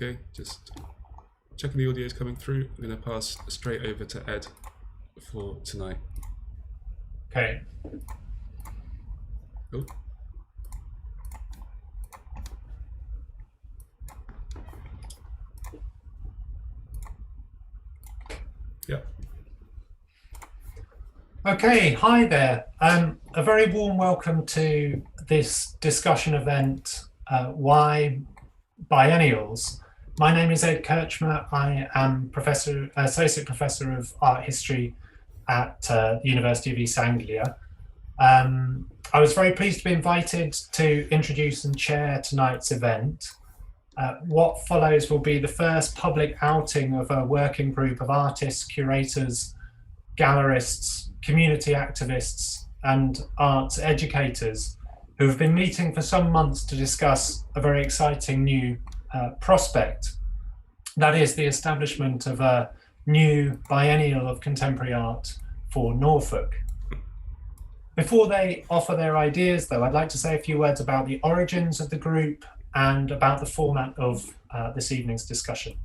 Okay, just checking the audio is coming through. I'm going to pass straight over to Ed for tonight. Okay. Oh. Yeah. Okay, hi there. A very warm welcome to this discussion event, Why Biennials? My name is Ed Kirchmer. I am Associate Professor of Art History at the University of East Anglia. I was very pleased to be invited to introduce and chair tonight's event. What follows will be the first public outing of a working group of artists, curators, gallerists, community activists, and arts educators who have been meeting for some months to discuss a very exciting new prospect. That is the establishment of a new biennial of contemporary art for Norfolk. Before they offer their ideas, though, I'd like to say a few words about the origins of the group and about the format of this evening's discussion.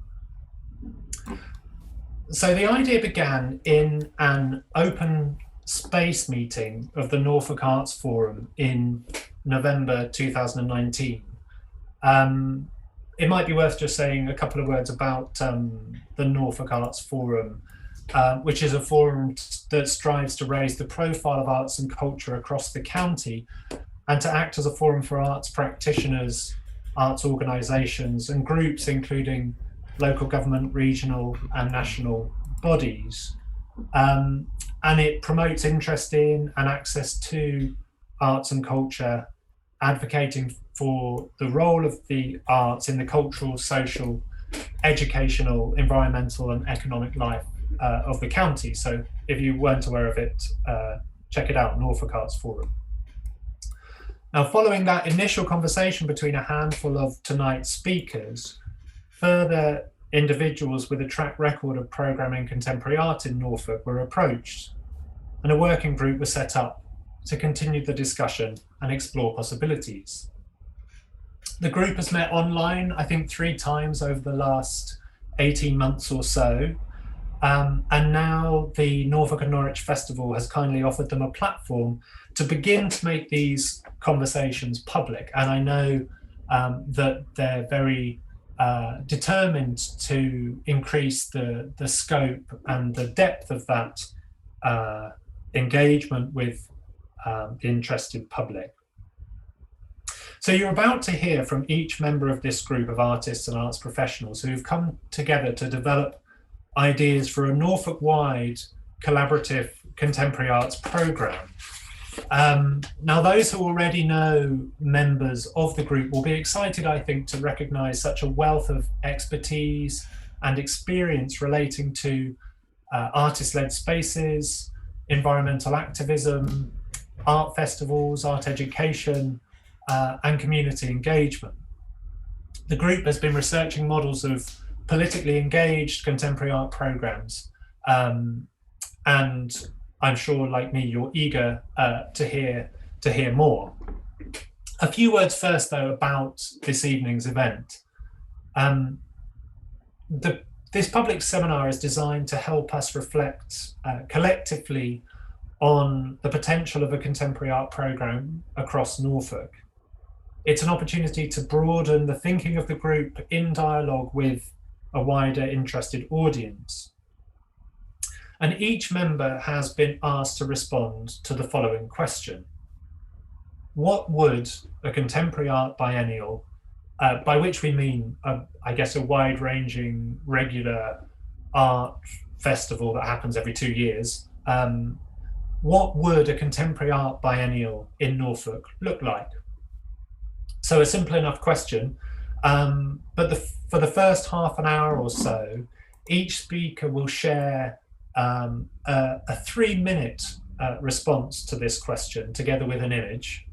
So the idea began in an open space meeting of the Norfolk Arts Forum in November 2019. It might be worth just saying a couple of words about the Norfolk Arts Forum, which is a forum that strives to raise the profile of arts and culture across the county and to act as a forum for arts practitioners, arts organisations and groups, including local government, regional and national bodies. And it promotes interest in and access to arts and culture, advocating for the role of the arts in the cultural, social, educational, environmental and economic life of the county. So if you weren't aware of it, check it out, Norfolk Arts Forum. Now, following that initial conversation between a handful of tonight's speakers, further individuals with a track record of programming contemporary art in Norfolk were approached, and a working group was set up to continue the discussion and explore possibilities. The group has met online, I think 3 times over the last 18 months or so, and now the Norfolk and Norwich Festival has kindly offered them a platform to begin to make these conversations public. And I know that they're very determined to increase the scope and the depth of that engagement with the interested public. So you're about to hear from each member of this group of artists and arts professionals who've come together to develop ideas for a Norfolk-wide collaborative contemporary arts programme. Now, those who already know members of the group will be excited, I think, to recognise such a wealth of expertise and experience relating to artist-led spaces, environmental activism, art festivals, art education, and community engagement. The group has been researching models of politically engaged contemporary art programmes, and I'm sure, like me, you're eager to hear more. A few words first, though, about this evening's event. This public seminar is designed to help us reflect collectively on the potential of a contemporary art programme across Norfolk. It's an opportunity to broaden the thinking of the group in dialogue with a wider interested audience. And each member has been asked to respond to the following question. What would a contemporary art biennial, by which we mean, I guess, a wide-ranging regular art festival that happens every 2 years, what would a contemporary art biennial in Norfolk look like? So a simple enough question, but for the first half an hour or so, each speaker will share a 3-minute response to this question together with an image.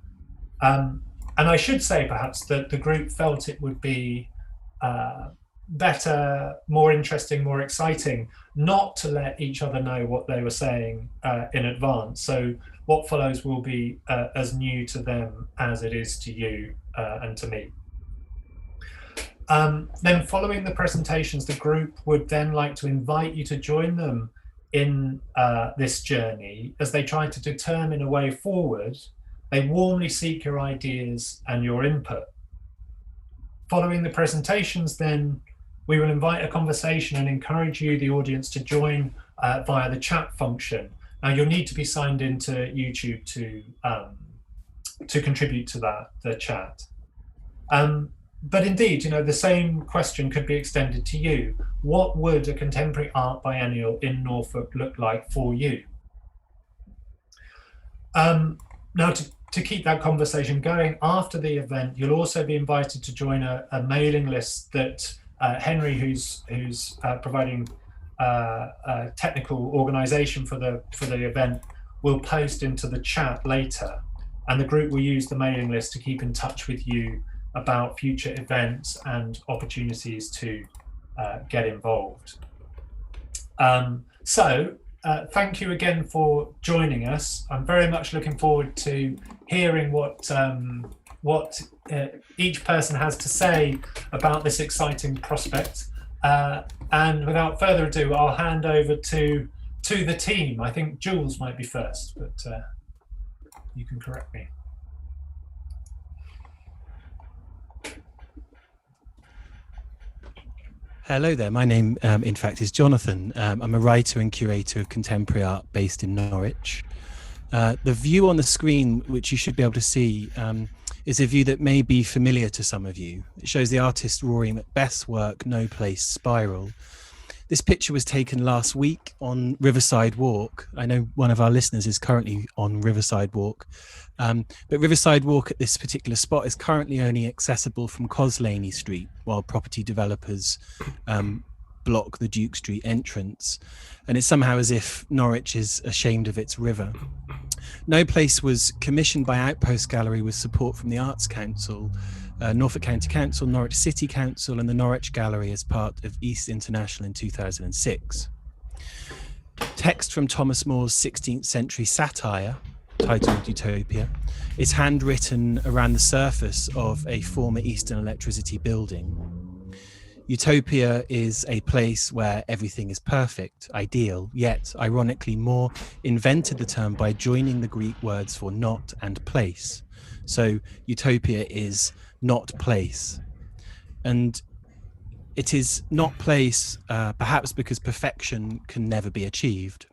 And I should say perhaps that the group felt it would be better, more interesting, more exciting not to let each other know what they were saying in advance. So what follows will be as new to them as it is to you and to me. Then following the presentations, the group would then like to invite you to join them in this journey as they try to determine a way forward. They warmly seek your ideas and your input. Following the presentations, then we will invite a conversation and encourage you, the audience, to join via the chat function. Now, you'll need to be signed into YouTube to contribute to the chat. But indeed, the same question could be extended to you. What would a contemporary art biennial in Norfolk look like for you? Now, to keep that conversation going after the event, you'll also be invited to join a mailing list that Henry, who's providing technical organisation for the event, will post into the chat later, and the group will use the mailing list to keep in touch with you about future events and opportunities to get involved. Thank you again for joining us. I'm very much looking forward to hearing what each person has to say about this exciting prospect. And without further ado, I'll hand over to the team. I think Jules might be first, but you can correct me. Hello there, my name in fact is Jonathan. I'm a writer and curator of contemporary art based in Norwich. The view on the screen, which you should be able to see, is a view that may be familiar to some of you. It shows the artist Rory Macbeth's work, No Place Spiral. This picture was taken last week on Riverside Walk. I know one of our listeners is currently on Riverside Walk, but Riverside Walk at this particular spot is currently only accessible from Coslaney Street, while property developers block the Duke Street entrance. And it's somehow as if Norwich is ashamed of its river. No Place was commissioned by OUTPOST Gallery with support from the Arts Council, Norfolk County Council, Norwich City Council and the Norwich Gallery as part of East International in 2006. Text from Thomas More's 16th century satire, titled Utopia, is handwritten around the surface of a former Eastern Electricity building. Utopia is a place where everything is perfect, ideal, yet, ironically, More invented the term by joining the Greek words for not and place. So utopia is not place. And it is not place, perhaps because perfection can never be achieved.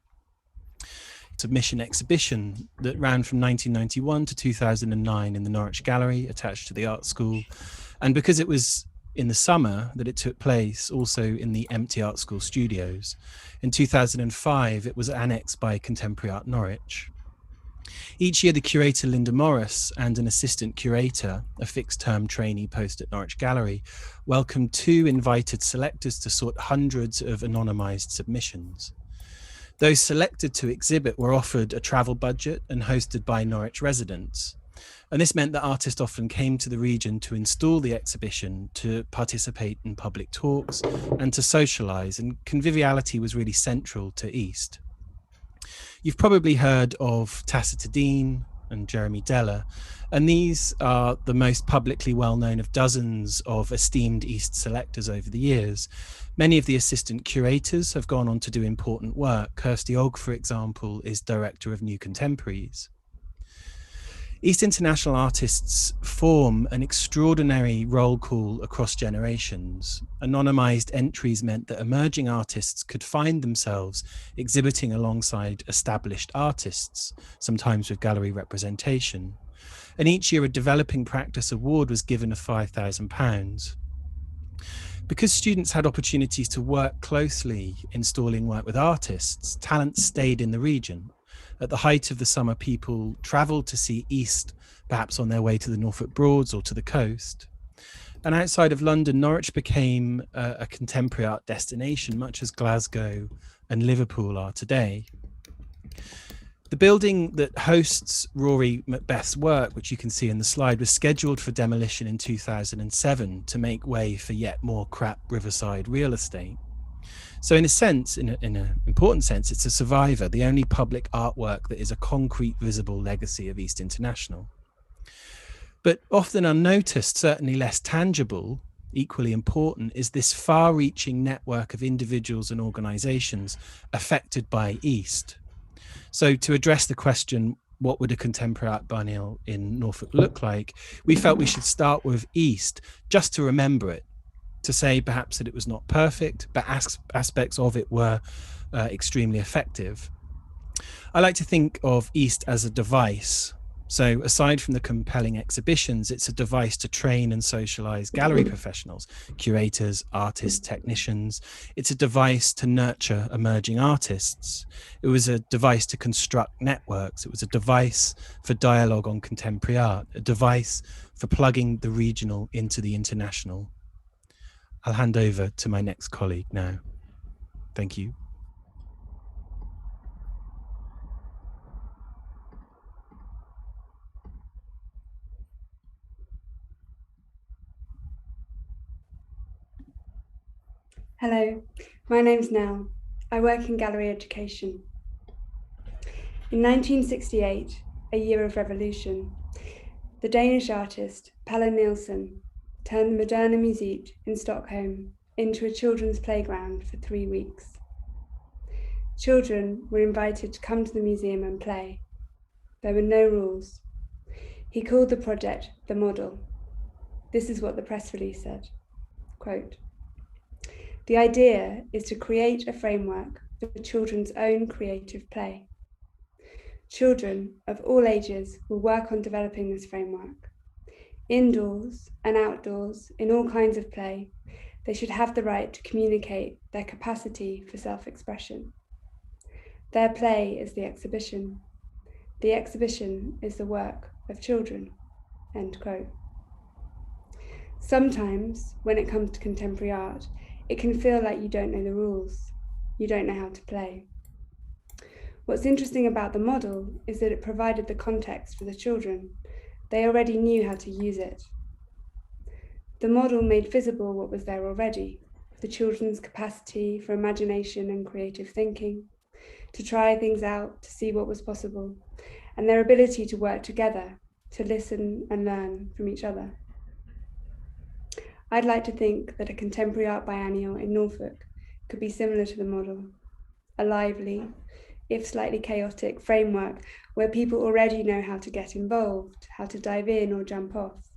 It's a mission exhibition that ran from 1991 to 2009 in the Norwich Gallery, attached to the art school. And because it was in the summer that it took place, also in the empty art school studios. In 2005, it was annexed by Contemporary Art Norwich. Each year, the curator Linda Morris and an assistant curator, a fixed-term trainee post at Norwich Gallery, welcomed 2 invited selectors to sort hundreds of anonymised submissions. Those selected to exhibit were offered a travel budget and hosted by Norwich residents. And this meant that artists often came to the region to install the exhibition, to participate in public talks and to socialise, and conviviality was really central to East. You've probably heard of Tacita Dean and Jeremy Deller, and these are the most publicly well-known of dozens of esteemed East selectors over the years. Many of the assistant curators have gone on to do important work. Kirsty Ogg, for example, is director of New Contemporaries. East International artists form an extraordinary roll call across generations. Anonymised entries meant that emerging artists could find themselves exhibiting alongside established artists, sometimes with gallery representation. And each year a Developing Practice Award was given of £5,000. Because students had opportunities to work closely installing work with artists, talent stayed in the region. At the height of the summer, people travelled to see East, perhaps on their way to the Norfolk Broads or to the coast. And outside of London, Norwich became a contemporary art destination, much as Glasgow and Liverpool are today. The building that hosts Rory Macbeth's work, which you can see in the slide, was scheduled for demolition in 2007 to make way for yet more crap riverside real estate. So in a sense, in an important sense, it's a survivor, the only public artwork that is a concrete, visible legacy of East International. But often unnoticed, certainly less tangible, equally important, is this far-reaching network of individuals and organisations affected by East. So to address the question, what would a contemporary art biennial in Norfolk look like, we felt we should start with East, just to remember it, to say perhaps that it was not perfect, but aspects of it were extremely effective. I like to think of East as a device. So aside from the compelling exhibitions, it's a device to train and socialize gallery professionals, curators, artists, technicians. It's a device to nurture emerging artists. It was a device to construct networks. It was a device for dialogue on contemporary art, a device for plugging the regional into the international. I'll hand over to my next colleague now. Thank you. Hello, my name's Nell. I work in gallery education. In 1968, a year of revolution, the Danish artist Palle Nielsen turned the Moderna Museet in Stockholm into a children's playground for 3 weeks. Children were invited to come to the museum and play. There were no rules. He called the project The Model. This is what the press release said, quote, "The idea is to create a framework for children's own creative play. Children of all ages will work on developing this framework. Indoors and outdoors, in all kinds of play, they should have the right to communicate their capacity for self-expression. Their play is the exhibition. The exhibition is the work of children," end quote. Sometimes, when it comes to contemporary art, it can feel like you don't know the rules. You don't know how to play. What's interesting about the model is that it provided the context for the children. They already knew how to use it. The model made visible what was there already, the children's capacity for imagination and creative thinking, to try things out, to see what was possible, and their ability to work together, to listen and learn from each other. I'd like to think that a contemporary art biennial in Norfolk could be similar to the model, a lively, if slightly chaotic framework where people already know how to get involved, how to dive in or jump off.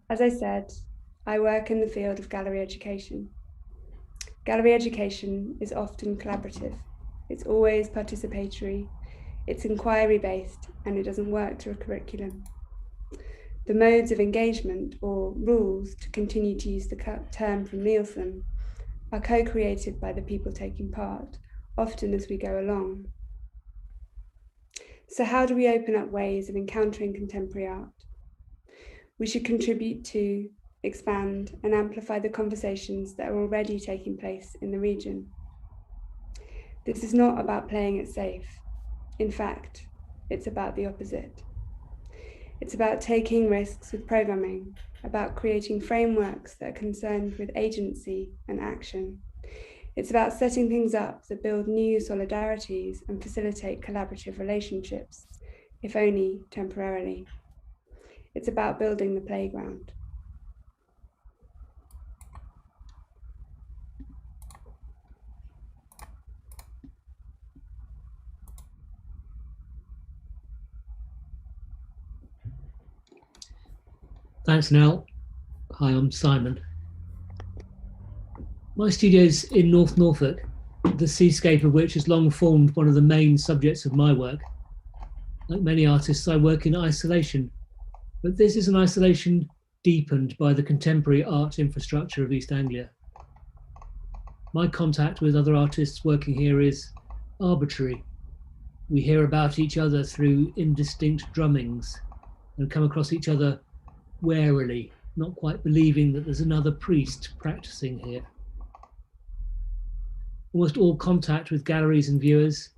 As I said, I work in the field of gallery education. Gallery education is often collaborative. It's always participatory, it's inquiry-based, and it doesn't work to a curriculum. The modes of engagement, or rules, to continue to use the term from Nielsen, are co-created by the people taking part, often as we go along. So how do we open up ways of encountering contemporary art? We should contribute to, expand, and amplify the conversations that are already taking place in the region. This is not about playing it safe. In fact, it's about the opposite. It's about taking risks with programming, about creating frameworks that are concerned with agency and action. It's about setting things up that build new solidarities and facilitate collaborative relationships, if only temporarily. It's about building the playground. Thanks, Nell. Hi, I'm Simon. My studio's in North Norfolk, the seascape of which has long formed one of the main subjects of my work. Like many artists, I work in isolation, but this is an isolation deepened by the contemporary art infrastructure of East Anglia. My contact with other artists working here is arbitrary. We hear about each other through indistinct drummings and come across each other warily, not quite believing that there's another priest practicing here. Almost all contact with galleries and viewers,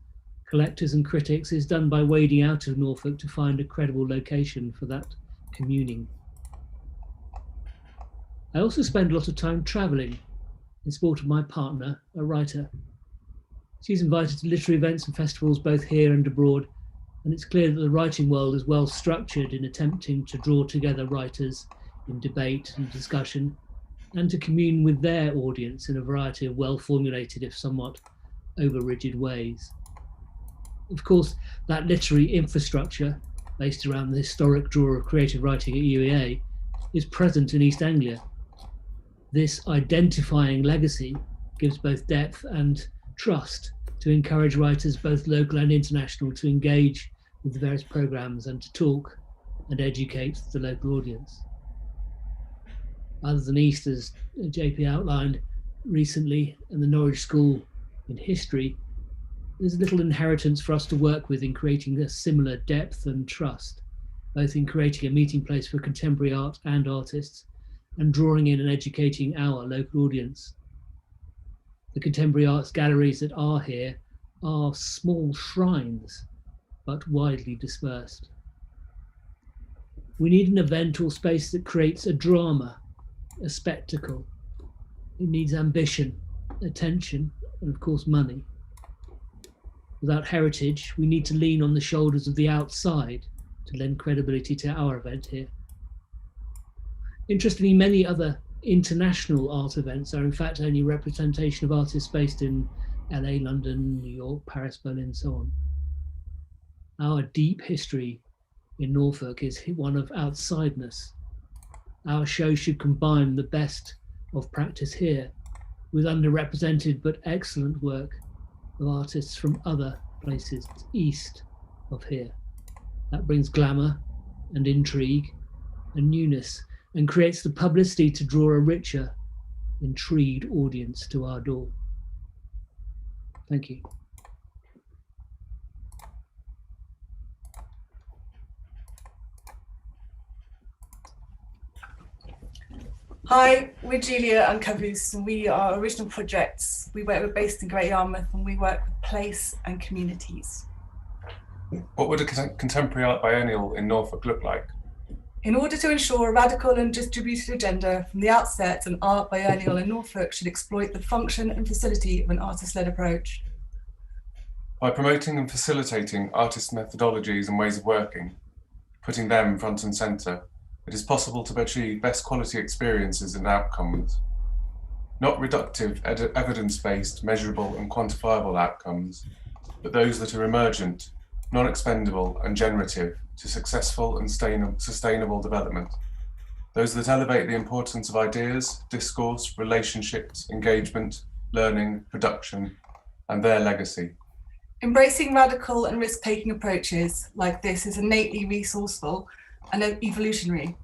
collectors and critics is done by wading out of Norfolk to find a credible location for that communing. I also spend a lot of time travelling in support of my partner, a writer. She's invited to literary events and festivals both here and abroad, and it's clear that the writing world is well structured in attempting to draw together writers in debate and discussion, and to commune with their audience in a variety of well-formulated, if somewhat over-rigid ways. Of course, that literary infrastructure, based around the historic draw of creative writing at UEA, is present in East Anglia. This identifying legacy gives both depth and trust to encourage writers, both local and international, to engage with the various programmes and to talk and educate the local audience. Other than East, as JP outlined recently, and the Norwich School in history, there's little inheritance for us to work with in creating a similar depth and trust, both in creating a meeting place for contemporary art and artists, and drawing in and educating our local audience. The contemporary arts galleries that are here are small shrines, but widely dispersed. We need an event or space that creates a drama, a spectacle. It needs ambition, attention, and of course money. Without heritage, we need to lean on the shoulders of the outside to lend credibility to our event here. Interestingly, many other international art events are in fact only representation of artists based in LA, London, New York, Paris, Berlin, so on. Our deep history in Norfolk is one of outsideness. Our show should combine the best of practice here with underrepresented but excellent work of artists from other places east of here. That brings glamour and intrigue and newness and creates the publicity to draw a richer, intrigued audience to our door. Thank you. Hi, we're Julia and Kaavous, and we are Original Projects. We're based in Great Yarmouth, and we work with place and communities. What would a contemporary art biennial in Norfolk look like? In order to ensure a radical and distributed agenda from the outset, an art biennial in Norfolk should exploit the function and facility of an artist-led approach. By promoting and facilitating artist methodologies and ways of working, putting them front and centre, it is possible to achieve best quality experiences and outcomes. Not reductive, evidence-based, measurable and quantifiable outcomes, but those that are emergent, non-expendable and generative to successful and sustainable development. Those that elevate the importance of ideas, discourse, relationships, engagement, learning, production, and their legacy. Embracing radical and risk-taking approaches like this is innately resourceful and evolutionary,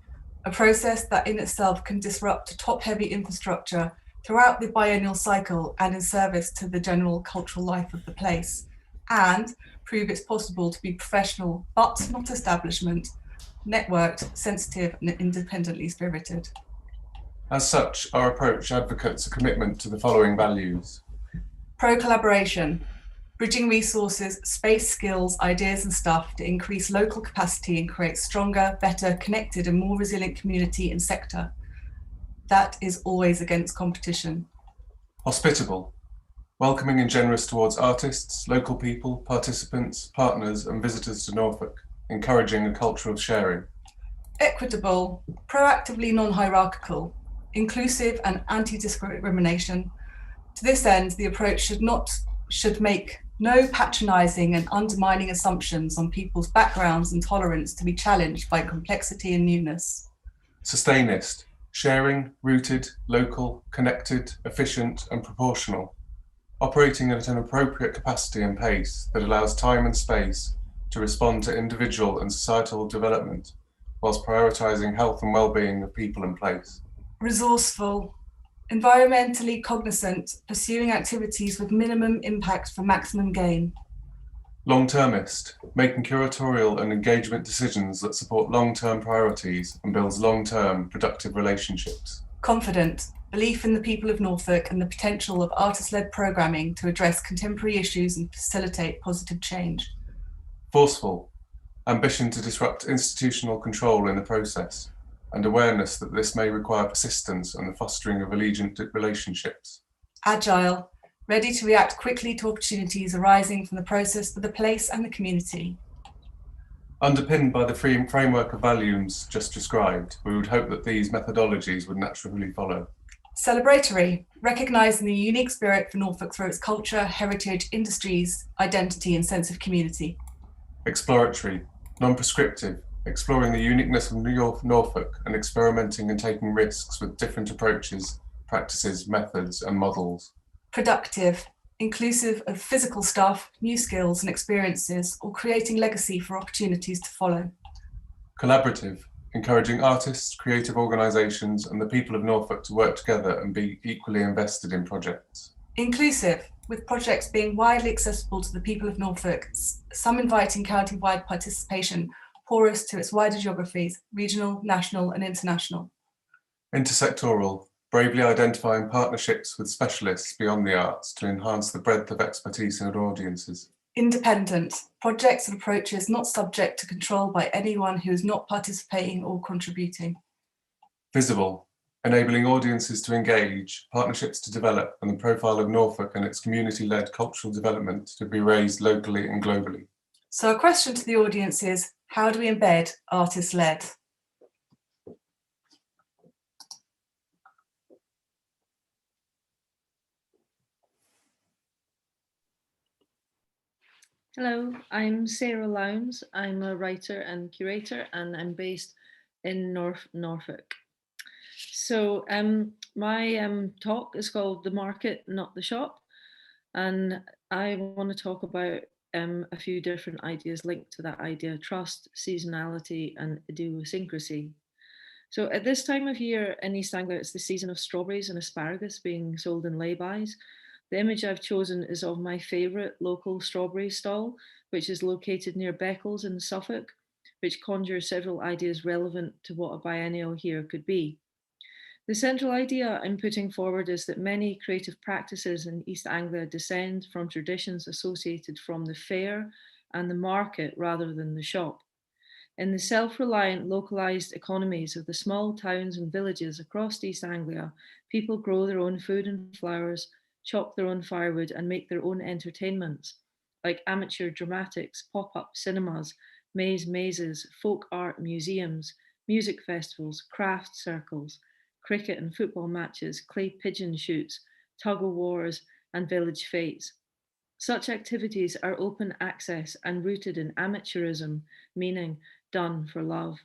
a process that in itself can disrupt a top-heavy infrastructure throughout the biennial cycle and in service to the general cultural life of the place, and prove it's possible to be professional, but not establishment, networked, sensitive, and independently spirited. As such, our approach advocates a commitment to the following values. Pro-collaboration, bridging resources, space, skills, ideas and stuff to increase local capacity and create stronger, better, connected and more resilient community and sector. That is always against competition. Hospitable, welcoming and generous towards artists, local people, participants, partners and visitors to Norfolk, encouraging a culture of sharing. Equitable, proactively non-hierarchical, inclusive and anti-discrimination. To this end, the approach should make no patronising and undermining assumptions on people's backgrounds and tolerance to be challenged by complexity and newness. Sustainist, sharing, rooted, local, connected, efficient and proportional, operating at an appropriate capacity and pace that allows time and space to respond to individual and societal development whilst prioritising health and well-being of people and place. Resourceful, Environmentally cognizant, pursuing activities with minimum impact for maximum gain. Long-termist, making curatorial and engagement decisions that support long-term priorities and builds long-term productive relationships. Confident, belief in the people of Norfolk and the potential of artist-led programming to address contemporary issues and facilitate positive change. Forceful, ambition to disrupt institutional control in the process, and awareness that this may require persistence and the fostering of allegiant relationships. Agile, ready to react quickly to opportunities arising from the process for the place and the community. Underpinned by the framework of values just described, we would hope that these methodologies would naturally follow. Celebratory, recognising the unique spirit for Norfolk through its culture, heritage, industries, identity and sense of community. Exploratory, non-prescriptive, exploring the uniqueness of Norfolk and experimenting and taking risks with different approaches, practices, methods and models. Productive, inclusive of physical stuff, new skills and experiences, or creating legacy for opportunities to follow. Collaborative, encouraging artists, creative organisations and the people of Norfolk to work together and be equally invested in projects. Inclusive, with projects being widely accessible to the people of Norfolk, some inviting county-wide participation, porous to its wider geographies, regional, national and international. Intersectoral, bravely identifying partnerships with specialists beyond the arts to enhance the breadth of expertise in audiences. Independent, projects and approaches not subject to control by anyone who is not participating or contributing. Visible, enabling audiences to engage, partnerships to develop, and the profile of Norfolk and its community-led cultural development to be raised locally and globally. So a question to the audience is, how do we embed artist-led? Hello, I'm Sarah Lownes. I'm a writer and curator and I'm based in Norfolk. So my talk is called The Market, Not the Shop. And I want to talk about a few different ideas linked to that idea: trust, seasonality and idiosyncrasy. So at this time of year in East Anglia, it's the season of strawberries and asparagus being sold in lay-bys. The image I've chosen is of my favourite local strawberry stall, which is located near Beccles in Suffolk, which conjures several ideas relevant to what a biennial here could be. The central idea I'm putting forward is that many creative practices in East Anglia descend from traditions associated from the fair and the market rather than the shop. In the self-reliant localised economies of the small towns and villages across East Anglia, people grow their own food and flowers, chop their own firewood and make their own entertainments, like amateur dramatics, pop-up cinemas, mazes, folk art museums, music festivals, craft circles, cricket and football matches, clay pigeon shoots, tug-of-wars and village fetes. Such activities are open access and rooted in amateurism, meaning done for love.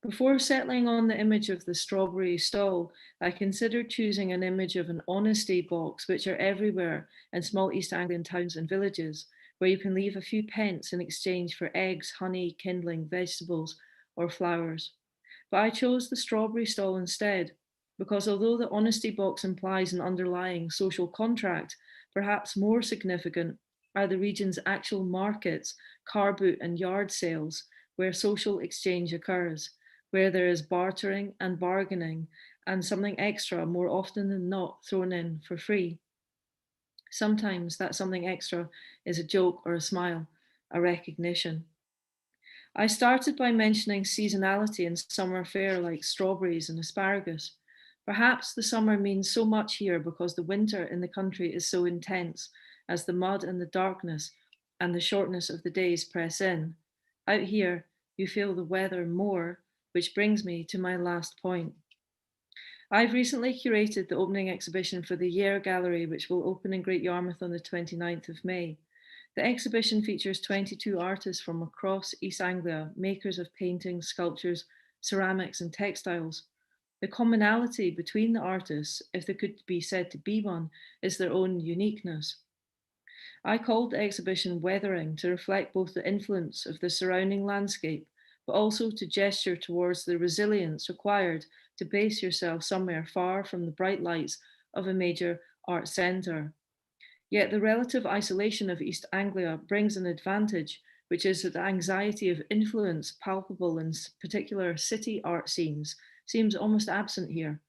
Before settling on the image of the strawberry stall, I considered choosing an image of an honesty box, which are everywhere in small East Anglian towns and villages, where you can leave a few pence in exchange for eggs, honey, kindling, vegetables, or flowers. But I chose the strawberry stall instead, because although the honesty box implies an underlying social contract, perhaps more significant are the region's actual markets, car boot and yard sales, where social exchange occurs, where there is bartering and bargaining and something extra more often than not thrown in for free. Sometimes that something extra is a joke or a smile, a recognition. I started by mentioning seasonality in summer fare like strawberries and asparagus. Perhaps the summer means so much here because the winter in the country is so intense as the mud and the darkness and the shortness of the days press in. Out here, you feel the weather more, which brings me to my last point. I've recently curated the opening exhibition for the Year Gallery, which will open in Great Yarmouth on the 29th of May. The exhibition features 22 artists from across East Anglia, makers of paintings, sculptures, ceramics and textiles. The commonality between the artists, if there could be said to be one, is their own uniqueness. I called the exhibition Weathering to reflect both the influence of the surrounding landscape, but also to gesture towards the resilience required to base yourself somewhere far from the bright lights of a major art centre. Yet the relative isolation of East Anglia brings an advantage, which is that the anxiety of influence palpable in particular city art scenes seems almost absent here.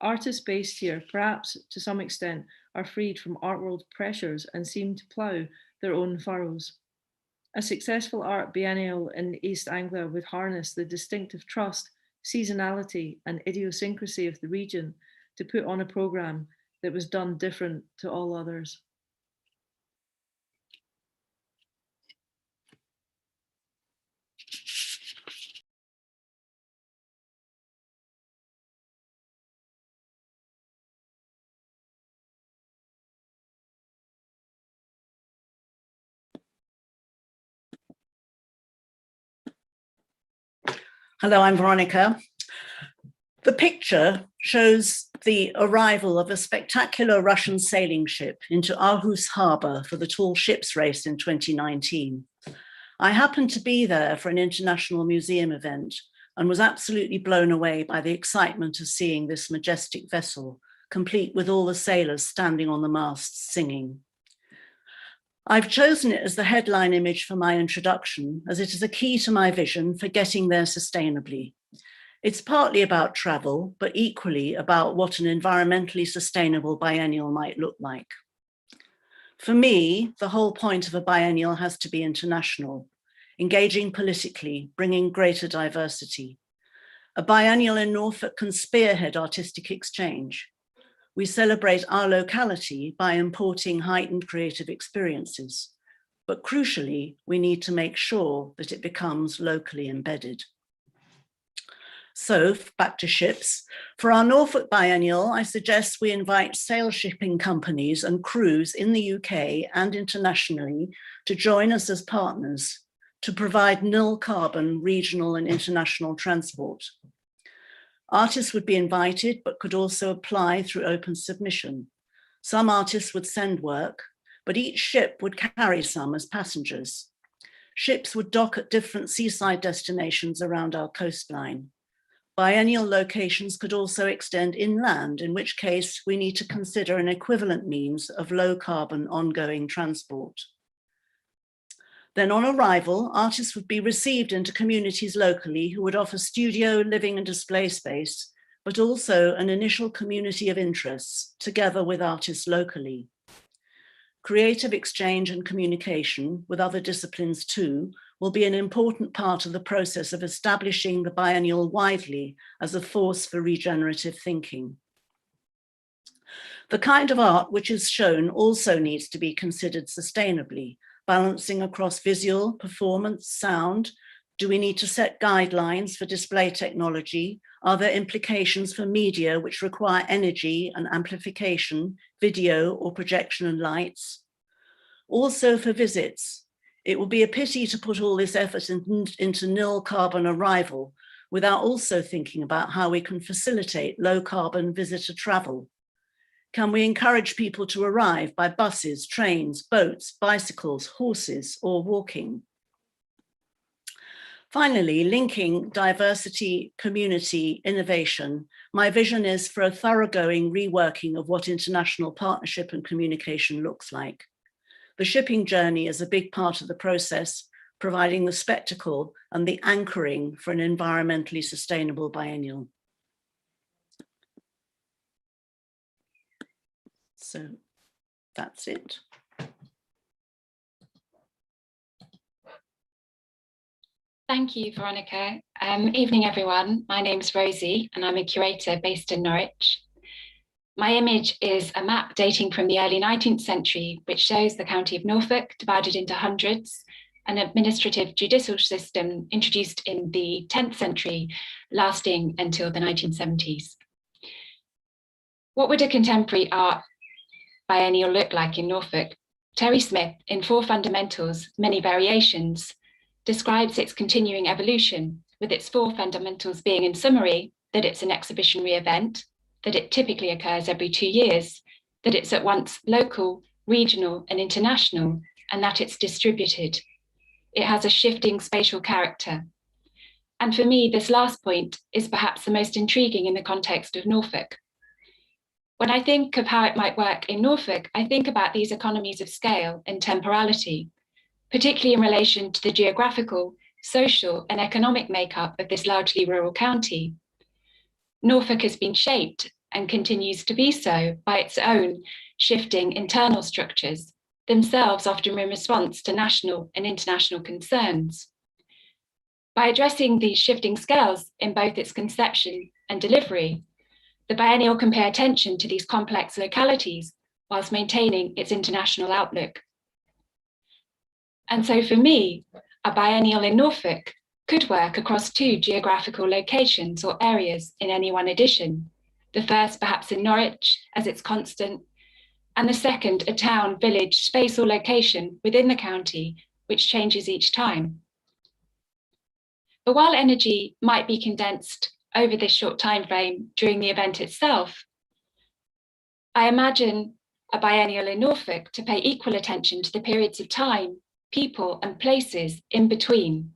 Artists based here, perhaps to some extent, are freed from art world pressures and seem to plough their own furrows. A successful art biennial in East Anglia would harness the distinctive trust, seasonality and idiosyncrasy of the region to put on a programme that was done different to all others. Hello, I'm Veronica. The picture shows the arrival of a spectacular Russian sailing ship into Aarhus Harbour for the Tall Ships Race in 2019. I happened to be there for an international museum event and was absolutely blown away by the excitement of seeing this majestic vessel, complete with all the sailors standing on the masts singing. I've chosen it as the headline image for my introduction, as it is a key to my vision for getting there sustainably. It's partly about travel, but equally about what an environmentally sustainable biennial might look like. For me, the whole point of a biennial has to be international, engaging politically, bringing greater diversity. A biennial in Norfolk can spearhead artistic exchange. We celebrate our locality by importing heightened creative experiences, but crucially, we need to make sure that it becomes locally embedded. So back to ships. For our Norfolk Biennial, I suggest we invite sail shipping companies and crews in the UK and internationally to join us as partners to provide nil carbon regional and international transport. Artists would be invited, but could also apply through open submission. Some artists would send work, but each ship would carry some as passengers. Ships would dock at different seaside destinations around our coastline. Biennial locations could also extend inland, in which case we need to consider an equivalent means of low carbon ongoing transport. Then on arrival, artists would be received into communities locally who would offer studio, living and display space, but also an initial community of interests together with artists locally. Creative exchange and communication with other disciplines too will be an important part of the process of establishing the biennial widely as a force for regenerative thinking. The kind of art which is shown also needs to be considered sustainably, balancing across visual, performance, sound. Do we need to set guidelines for display technology? Are there implications for media which require energy and amplification, video or projection and lights? Also for visits, it would be a pity to put all this effort into nil carbon arrival without also thinking about how we can facilitate low carbon visitor travel. Can we encourage people to arrive by buses, trains, boats, bicycles, horses, or walking? Finally, linking diversity, community, innovation, my vision is for a thoroughgoing reworking of what international partnership and communication looks like. The shipping journey is a big part of the process, providing the spectacle and the anchoring for an environmentally sustainable biennial. So that's it. Thank you, Veronica. Evening, everyone. My name's Rosie, and I'm a curator based in Norwich. My image is a map dating from the early 19th century, which shows the county of Norfolk divided into hundreds, an administrative judicial system introduced in the 10th century, lasting until the 1970s. What would a contemporary art biennial look like in Norfolk? Terry Smith, in 4 Fundamentals, Many Variations, describes its continuing evolution, with its 4 fundamentals being, in summary, that it's an exhibitionary event, that it typically occurs every 2 years, that it's at once local, regional, and international, and that it's distributed. It has a shifting spatial character. And for me, this last point is perhaps the most intriguing in the context of Norfolk. When I think of how it might work in Norfolk, I think about these economies of scale and temporality, particularly in relation to the geographical, social, and economic makeup of this largely rural county. Norfolk has been shaped and continues to be so by its own shifting internal structures, themselves often in response to national and international concerns. By addressing these shifting scales in both its conception and delivery, the biennial can pay attention to these complex localities whilst maintaining its international outlook. And so for me, a biennial in Norfolk could work across 2 geographical locations or areas in any one edition. The first perhaps in Norwich as its constant, and the second a town, village, space or location within the county, which changes each time. But while energy might be condensed over this short time frame during the event itself, I imagine a biennial in Norfolk to pay equal attention to the periods of time, people and places in between.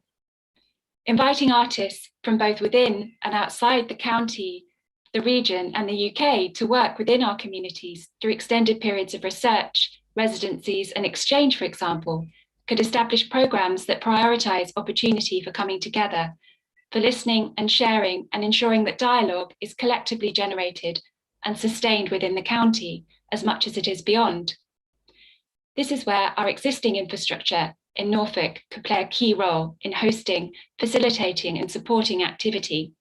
Inviting artists from both within and outside the county, the region and the UK to work within our communities through extended periods of research, residencies and exchange, for example, could establish programmes that prioritise opportunity for coming together, for listening and sharing and ensuring that dialogue is collectively generated and sustained within the county as much as it is beyond. This is where our existing infrastructure in Norfolk could play a key role in hosting, facilitating and supporting activity.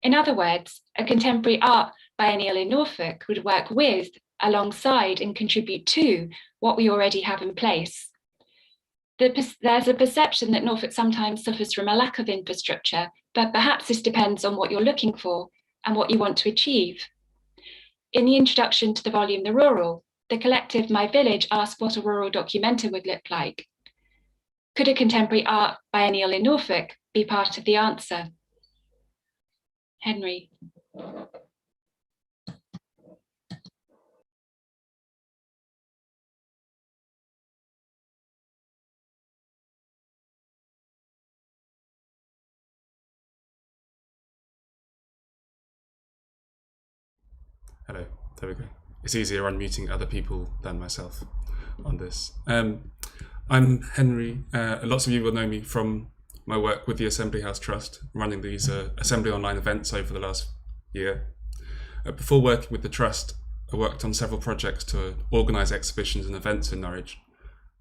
In other words, a contemporary art biennial in Norfolk would work with, alongside and contribute to what we already have in place. There's a perception that Norfolk sometimes suffers from a lack of infrastructure, but perhaps this depends on what you're looking for and what you want to achieve. In the introduction to the volume The Rural, the collective My Village asked what a rural documenter would look like. Could a contemporary art biennial in Norfolk be part of the answer? Henry. Hello, there we go. It's easier unmuting other people than myself on this. I'm Henry. Lots of you will know me from my work with the Assembly House Trust, running these Assembly online events over the last year. Before working with the Trust, I worked on several projects to organise exhibitions and events in Norwich,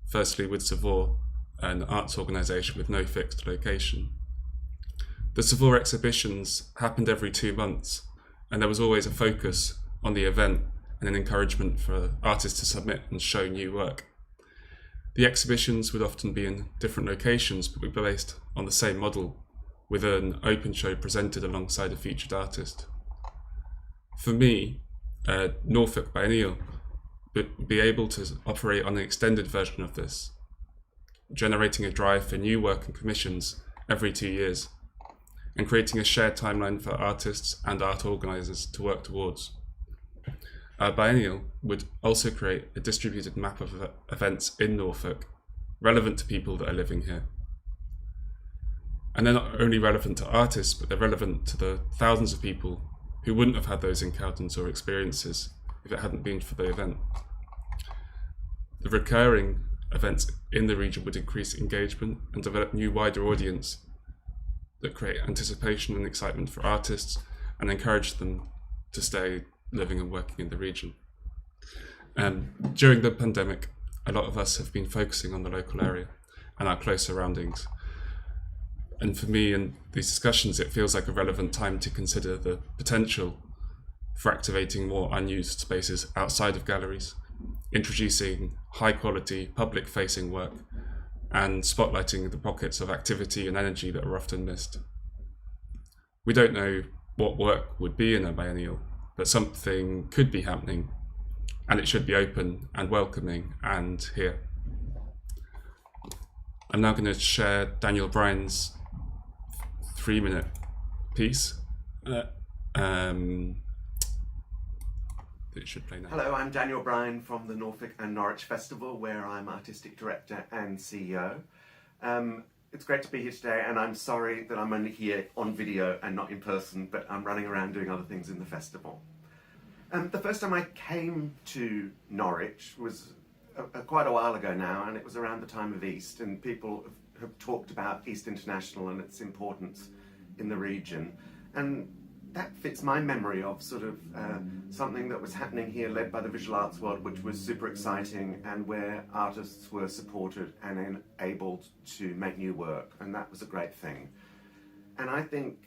firstly with Savour, an arts organisation with no fixed location. The Savour exhibitions happened every 2 months, and there was always a focus on the event and an encouragement for artists to submit and show new work. The exhibitions would often be in different locations, but would be based on the same model, with an open show presented alongside a featured artist. For me, Norfolk Biennial would be able to operate on an extended version of this, generating a drive for new work and commissions every 2 years, and creating a shared timeline for artists and art organisers to work towards. Our biennial would also create a distributed map of events in Norfolk, relevant to people that are living here. And they're not only relevant to artists, but they're relevant to the thousands of people who wouldn't have had those encounters or experiences if it hadn't been for the event. The recurring events in the region would increase engagement and develop new wider audience that create anticipation and excitement for artists and encourage them to stay living and working in the region. During the pandemic, a lot of us have been focusing on the local area and our close surroundings. And for me, in these discussions, it feels like a relevant time to consider the potential for activating more unused spaces outside of galleries, introducing high quality public facing work, and spotlighting the pockets of activity and energy that are often missed. We don't know what work would be in a biennial, but something could be happening, and it should be open and welcoming and here. I'm now going to share Daniel Bryan's 3-minute piece. It should play now. Hello, I'm Daniel Bryan from the Norfolk and Norwich Festival, where I'm Artistic Director and CEO. It's great to be here today, and I'm sorry that I'm only here on video and not in person, but I'm running around doing other things in the festival. The first time I came to Norwich was quite a while ago now, and it was around the time of East, and people have talked about East International and its importance in the region. And that fits my memory of sort of something that was happening here led by the visual arts world, which was super exciting and where artists were supported and enabled to make new work, and that was a great thing. And I think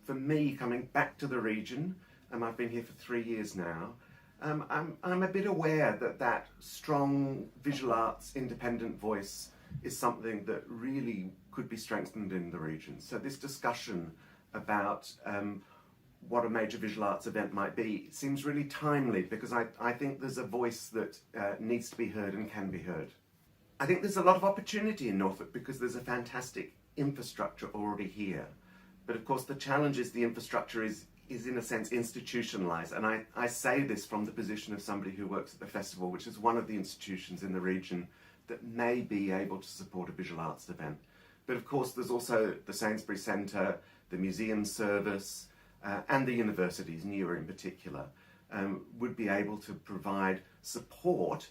for me, coming back to the region, I've been here for 3 years now, I'm a bit aware that that strong visual arts independent voice is something that really could be strengthened in the region. So this discussion about what a major visual arts event might be seems really timely, because I think there's a voice that needs to be heard and can be heard. I think there's a lot of opportunity in Norfolk because there's a fantastic infrastructure already here. But of course, the challenge is the infrastructure is in a sense institutionalized. And I say this from the position of somebody who works at the festival, which is one of the institutions in the region that may be able to support a visual arts event. But of course, there's also the Sainsbury Centre, the museum service, and the universities, newer in particular, would be able to provide support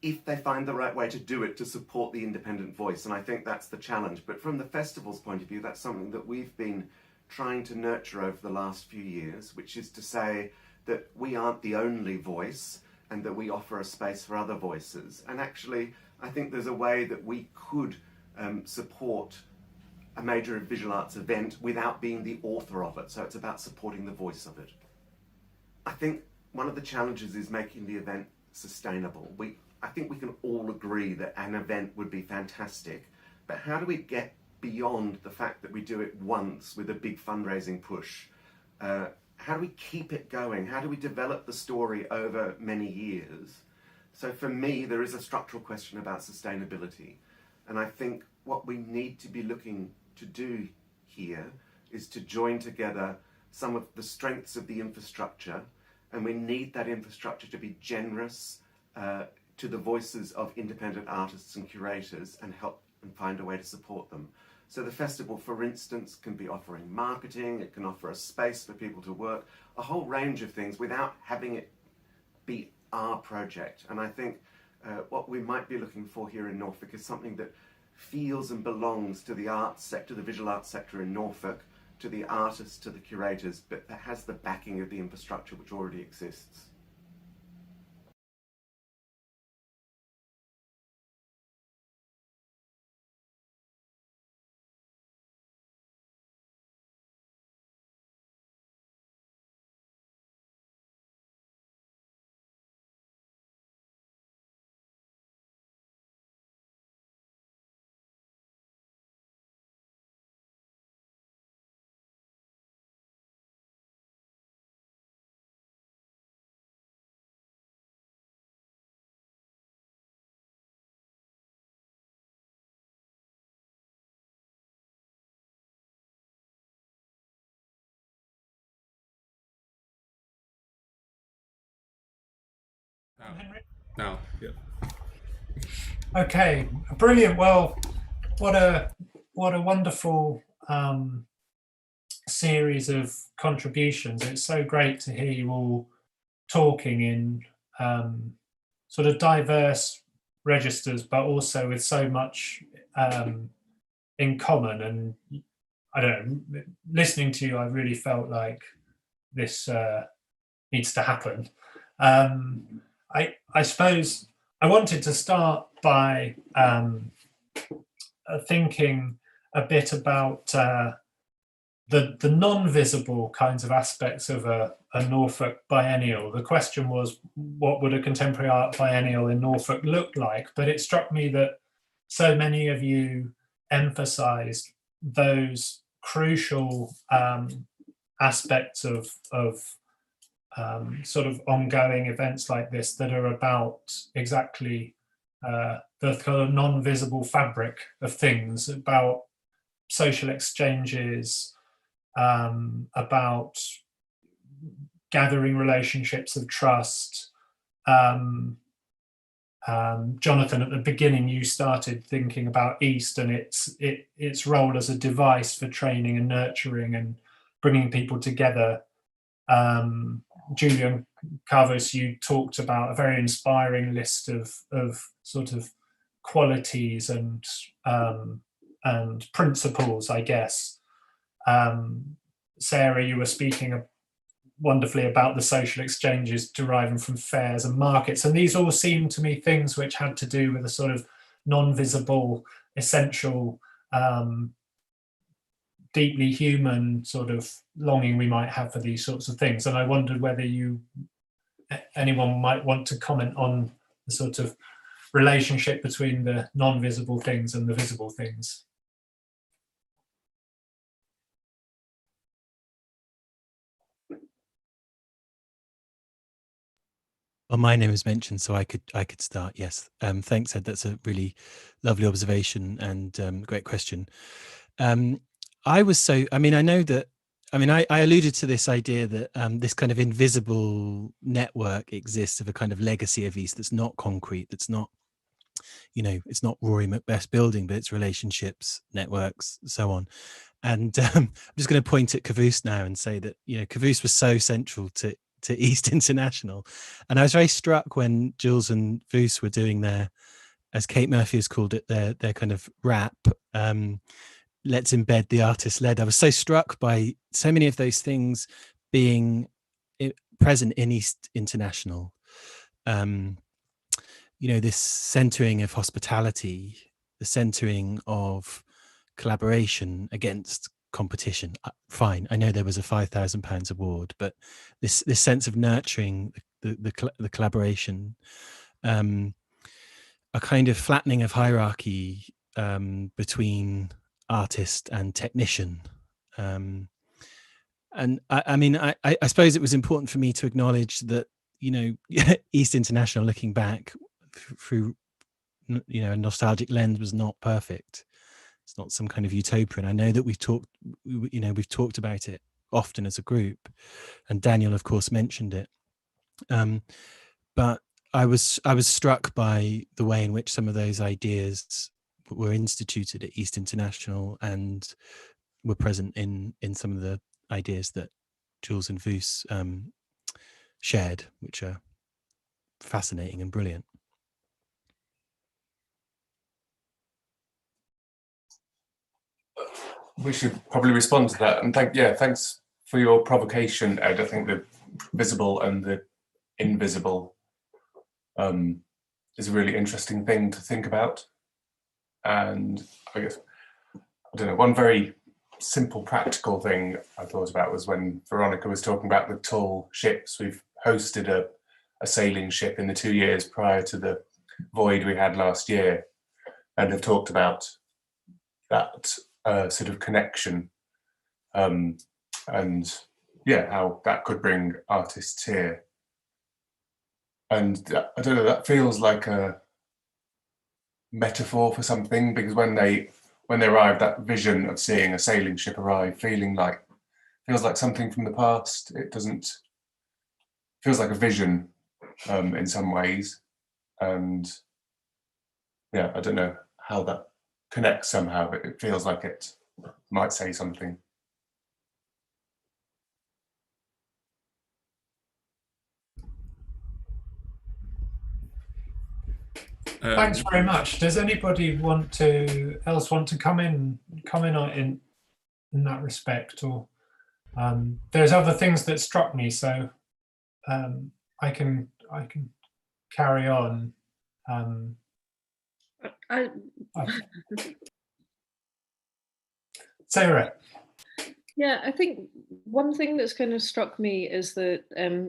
if they find the right way to do it to support the independent voice. And I think that's the challenge. But from the festival's point of view, that's something that we've been trying to nurture over the last few years, which is to say that we aren't the only voice and that we offer a space for other voices. And actually, I think there's a way that we could support a major visual arts event without being the author of it. So it's about supporting the voice of it. I think one of the challenges is making the event sustainable. I think we can all agree that an event would be fantastic, but how do we get beyond the fact that we do it once with a big fundraising push? How do we keep it going? How do we develop the story over many years? So for me, there is a structural question about sustainability. And I think what we need to be looking to do here is to join together some of the strengths of the infrastructure, and we need that infrastructure to be generous to the voices of independent artists and curators and help and find a way to support them. So the festival, for instance, can be offering marketing, it can offer a space for people to work, a whole range of things without having it be our project. And I think what we might be looking for here in Norfolk is something that feels and belongs to the arts sector, the visual arts sector in Norfolk, to the artists, to the curators, but that has the backing of the infrastructure which already exists. Now, yeah. Okay, brilliant. Well, what a wonderful series of contributions. It's so great to hear you all talking in sort of diverse registers, but also with so much in common. And I don't know, listening to you, I really felt like this needs to happen. I suppose I wanted to start by thinking a bit about the non-visible kinds of aspects of a Norfolk biennial. The question was, what would a contemporary art biennial in Norfolk look like? But it struck me that so many of you emphasised those crucial aspects of sort of ongoing events like this that are about exactly the kind of non-visible fabric of things, about social exchanges, about gathering relationships of trust. Jonathan, at the beginning, you started thinking about East and its role as a device for training and nurturing and bringing people together. Julian Kaavous, you talked about a very inspiring list of sort of qualities and principles, I guess. Sarah, you were speaking wonderfully about the social exchanges deriving from fairs and markets, and these all seemed to me things which had to do with a sort of non-visible, essential, deeply human sort of longing we might have for these sorts of things. And I wondered whether anyone might want to comment on the sort of relationship between the non-visible things and the visible things. Well, my name was mentioned, so I could start. Yes, thanks, Ed. That's a really lovely observation and great question. I know that. I alluded to this idea that this kind of invisible network exists of a kind of legacy of East that's not concrete, that's not, it's not Rory Macbeth's building, but it's relationships, networks, so on. And I'm just going to point at Kaavous now and say that, Kaavous was so central to East International. And I was very struck when Jules and Voos were doing their, as Kate Murphy has called it, their kind of rap, let's embed the artist led. I was so struck by so many of those things being present in East International. This centering of hospitality, the centering of collaboration against competition. Fine, I know there was a £5,000 award, but this sense of nurturing the collaboration, a kind of flattening of hierarchy between artist and technician. And I suppose it was important for me to acknowledge that, East International, looking back through, a nostalgic lens, was not perfect. It's not some kind of utopia. And I know that we've talked about it often as a group, and Daniel, of course, mentioned it. But I was struck by the way in which some of those ideas were instituted at East International and were present in some of the ideas that Jules and Voos shared, which are fascinating and brilliant. We should probably respond to that. And thanks for your provocation, Ed. I think the visible and the invisible is a really interesting thing to think about. And I guess, one very simple practical thing I thought about was when Veronica was talking about the tall ships. We've hosted a sailing ship in the 2 years prior to the void we had last year, and have talked about that sort of connection, and how that could bring artists here. And I don't know, that feels like a metaphor for something, because when they arrived, that vision of seeing a sailing ship arrive feels like something from the past. It feels like a vision in some ways. And I don't know how that connects somehow, but it feels like it might say something. Thanks very much. Does anybody else want to come in on in that respect, or there's other things that struck me, so I can carry on. Sarah. Yeah, I think one thing that's kind of struck me is that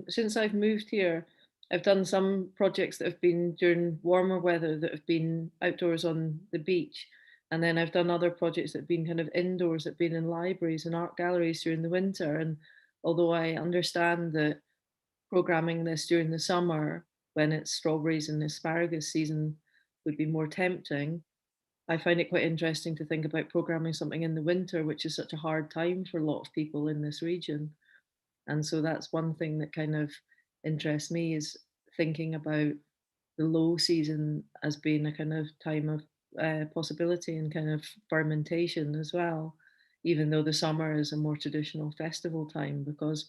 since I've moved here, I've done some projects that have been during warmer weather that have been outdoors on the beach. And then I've done other projects that have been kind of indoors, that have been in libraries and art galleries during the winter. And although I understand that programming this during the summer, when it's strawberries and asparagus season, would be more tempting, I find it quite interesting to think about programming something in the winter, which is such a hard time for a lot of people in this region. And so that's one thing that kind of interests me, is thinking about the low season as being a kind of time of possibility and kind of fermentation as well, even though the summer is a more traditional festival time. Because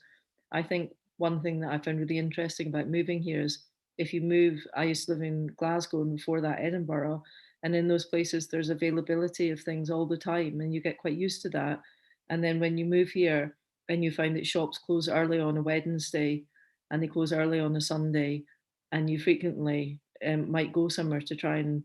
I think one thing that I found really interesting about moving here is, if you move, I used to live in Glasgow and before that Edinburgh, and in those places there's availability of things all the time and you get quite used to that. And then when you move here and you find that shops close early on a Wednesday and they close early on a Sunday, and you frequently might go somewhere to try and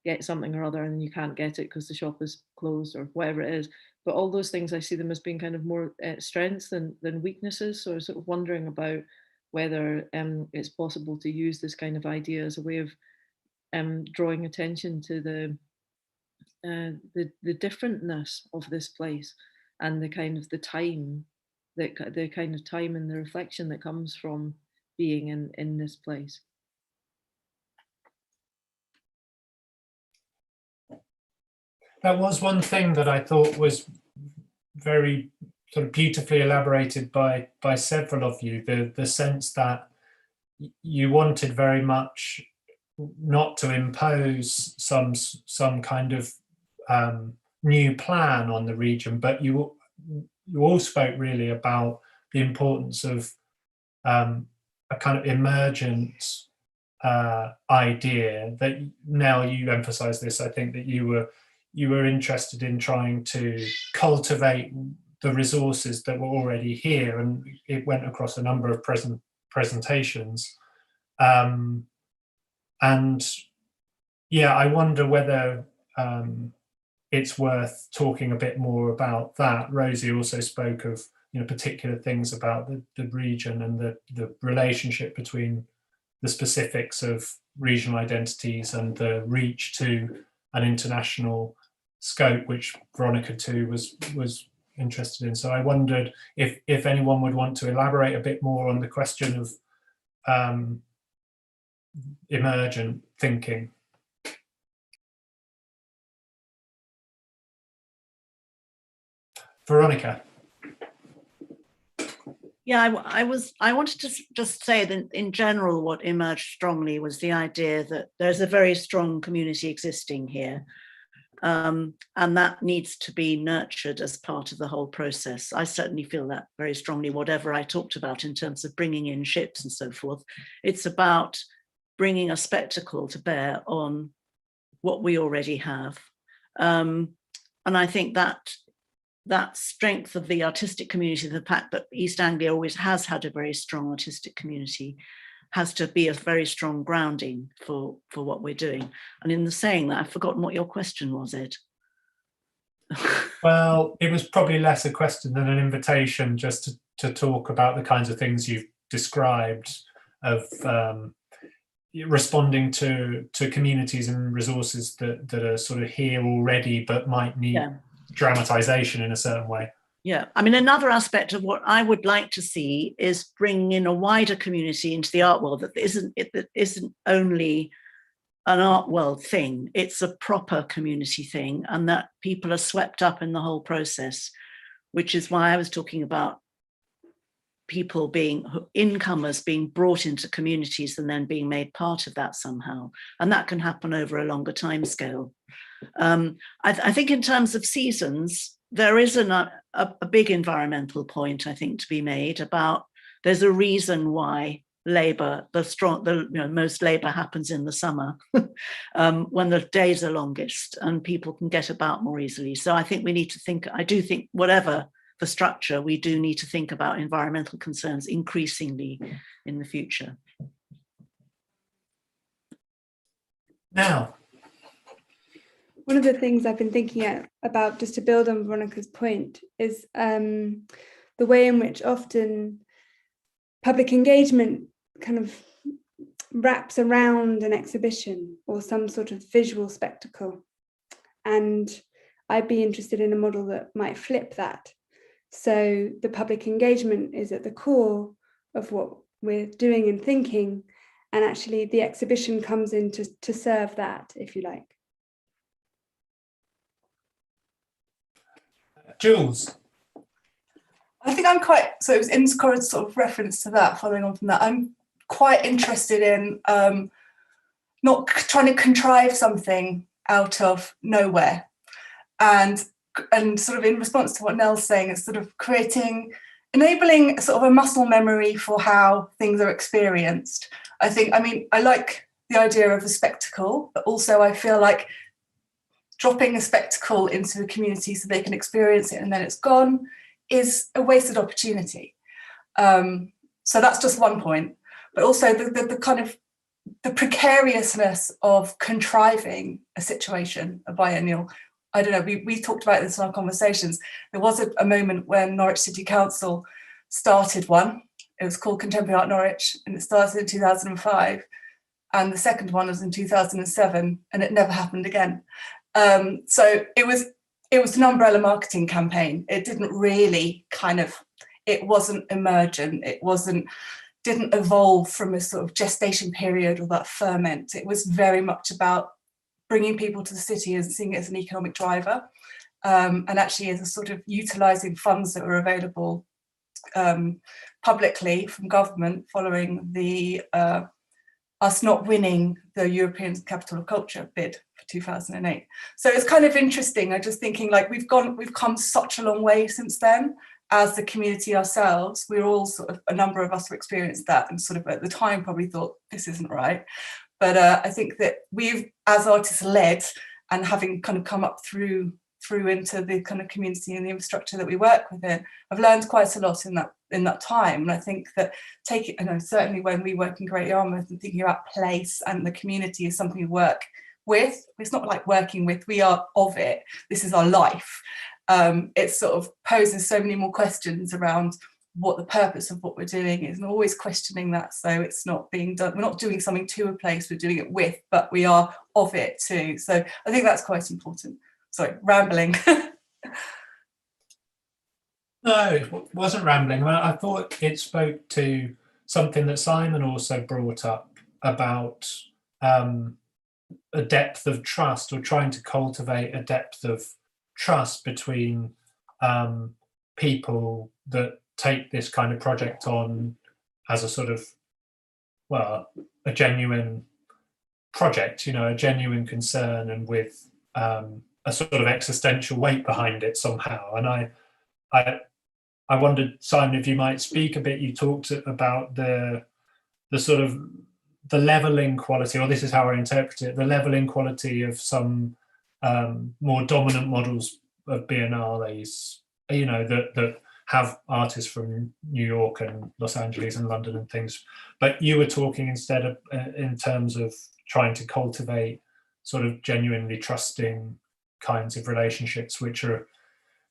get something or other, and you can't get it because the shop is closed or whatever it is. But all those things, I see them as being kind of more strengths than weaknesses. So I'm sort of wondering about whether it's possible to use this kind of idea as a way of drawing attention to the differentness of this place, and the kind of the time, the kind of time and the reflection that comes from being in this place. That was one thing that I thought was very sort of beautifully elaborated by several of you, the sense that you wanted very much not to impose some kind of new plan on the region, but you all spoke really about the importance of a kind of emergent idea. That now you emphasize this, I think that you were interested in trying to cultivate the resources that were already here, and it went across a number of presentations. And yeah, I wonder whether it's worth talking a bit more about that. Rosie also spoke of particular things about the region and the relationship between the specifics of regional identities and the reach to an international scope, which Veronica too was interested in. So I wondered if anyone would want to elaborate a bit more on the question of emergent thinking. Veronica. Yeah, I wanted to just say that in general, what emerged strongly was the idea that there's a very strong community existing here, and that needs to be nurtured as part of the whole process. I certainly feel that very strongly, whatever I talked about in terms of bringing in ships and so forth. It's about bringing a spectacle to bear on what we already have. And I think that strength of the artistic community, the fact that East Anglia always has had a very strong artistic community, has to be a very strong grounding for what we're doing. And in the saying that, I've forgotten what your question was, Ed. Well, it was probably less a question than an invitation just to talk about the kinds of things you've described of responding to communities and resources that are sort of here already but might need dramatization in a certain way. Yeah, I mean, another aspect of what I would like to see is bringing in a wider community into the art world that isn't only an art world thing, it's a proper community thing, and that people are swept up in the whole process, which is why I was talking about people incomers being brought into communities and then being made part of that somehow. And that can happen over a longer time scale. I think in terms of seasons, there is a big environmental point, I think, to be made about there's a reason why labour, most labour happens in the summer when the days are longest and people can get about more easily. So I think we need to think, I do think whatever the structure, we do need to think about environmental concerns increasingly in the future. Now, one of the things I've been thinking about, just to build on Veronica's point, is the way in which often public engagement kind of wraps around an exhibition or some sort of visual spectacle. And I'd be interested in a model that might flip that. So the public engagement is at the core of what we're doing and thinking, and actually the exhibition comes in to serve that, if you like. Jules. I think I'm quite, so it was in Cora's sort of reference to that, following on from that, I'm quite interested in not trying to contrive something out of nowhere. And sort of in response to what Nell's saying, it's sort of enabling sort of a muscle memory for how things are experienced. I like the idea of a spectacle, but also I feel like dropping a spectacle into a community so they can experience it and then it's gone is a wasted opportunity. So that's just one point. But also the kind of the precariousness of contriving a situation, a biennial. I don't know, we talked about this in our conversations. There was a moment when Norwich City Council started one. It was called Contemporary Art Norwich, and it started in 2005. And the second one was in 2007, and it never happened again. So it was an umbrella marketing campaign. It didn't really it wasn't emergent. It didn't evolve from a sort of gestation period or that ferment. It was very much about bringing people to the city and seeing it as an economic driver, and actually as a sort of utilising funds that were available publicly from government following the us not winning the European Capital of Culture bid for 2008. So it's kind of interesting. I'm just thinking, like, we've come such a long way since then as the community ourselves. We're all sort of, a number of us have experienced that and sort of at the time probably thought this isn't right. But I think that we've, as artists led and having kind of come up through into the kind of community and the infrastructure that we work within, I've learned quite a lot in that time. And I think that certainly when we work in Great Yarmouth and thinking about place and the community is something we work with. It's not like working with, we are of it. This is our life. It sort of poses so many more questions around what the purpose of what we're doing is, and always questioning that. So it's not being done, we're not doing something to a place, we're doing it with, but we are of it too. So I think that's quite important. Sorry, rambling. No, it wasn't rambling. I thought it spoke to something that Simon also brought up about a depth of trust, or trying to cultivate a depth of trust between people that take this kind of project on as a sort of, well, a genuine project, you know, a genuine concern, and with a sort of existential weight behind it somehow. And I wondered, Simon, if you might speak a bit. You talked about the sort of the leveling quality, or this is how I interpret it, the leveling quality of some more dominant models of biennales, you know, that have artists from New York and Los Angeles and London and things. But you were talking instead of in terms of trying to cultivate sort of genuinely trusting kinds of relationships, which are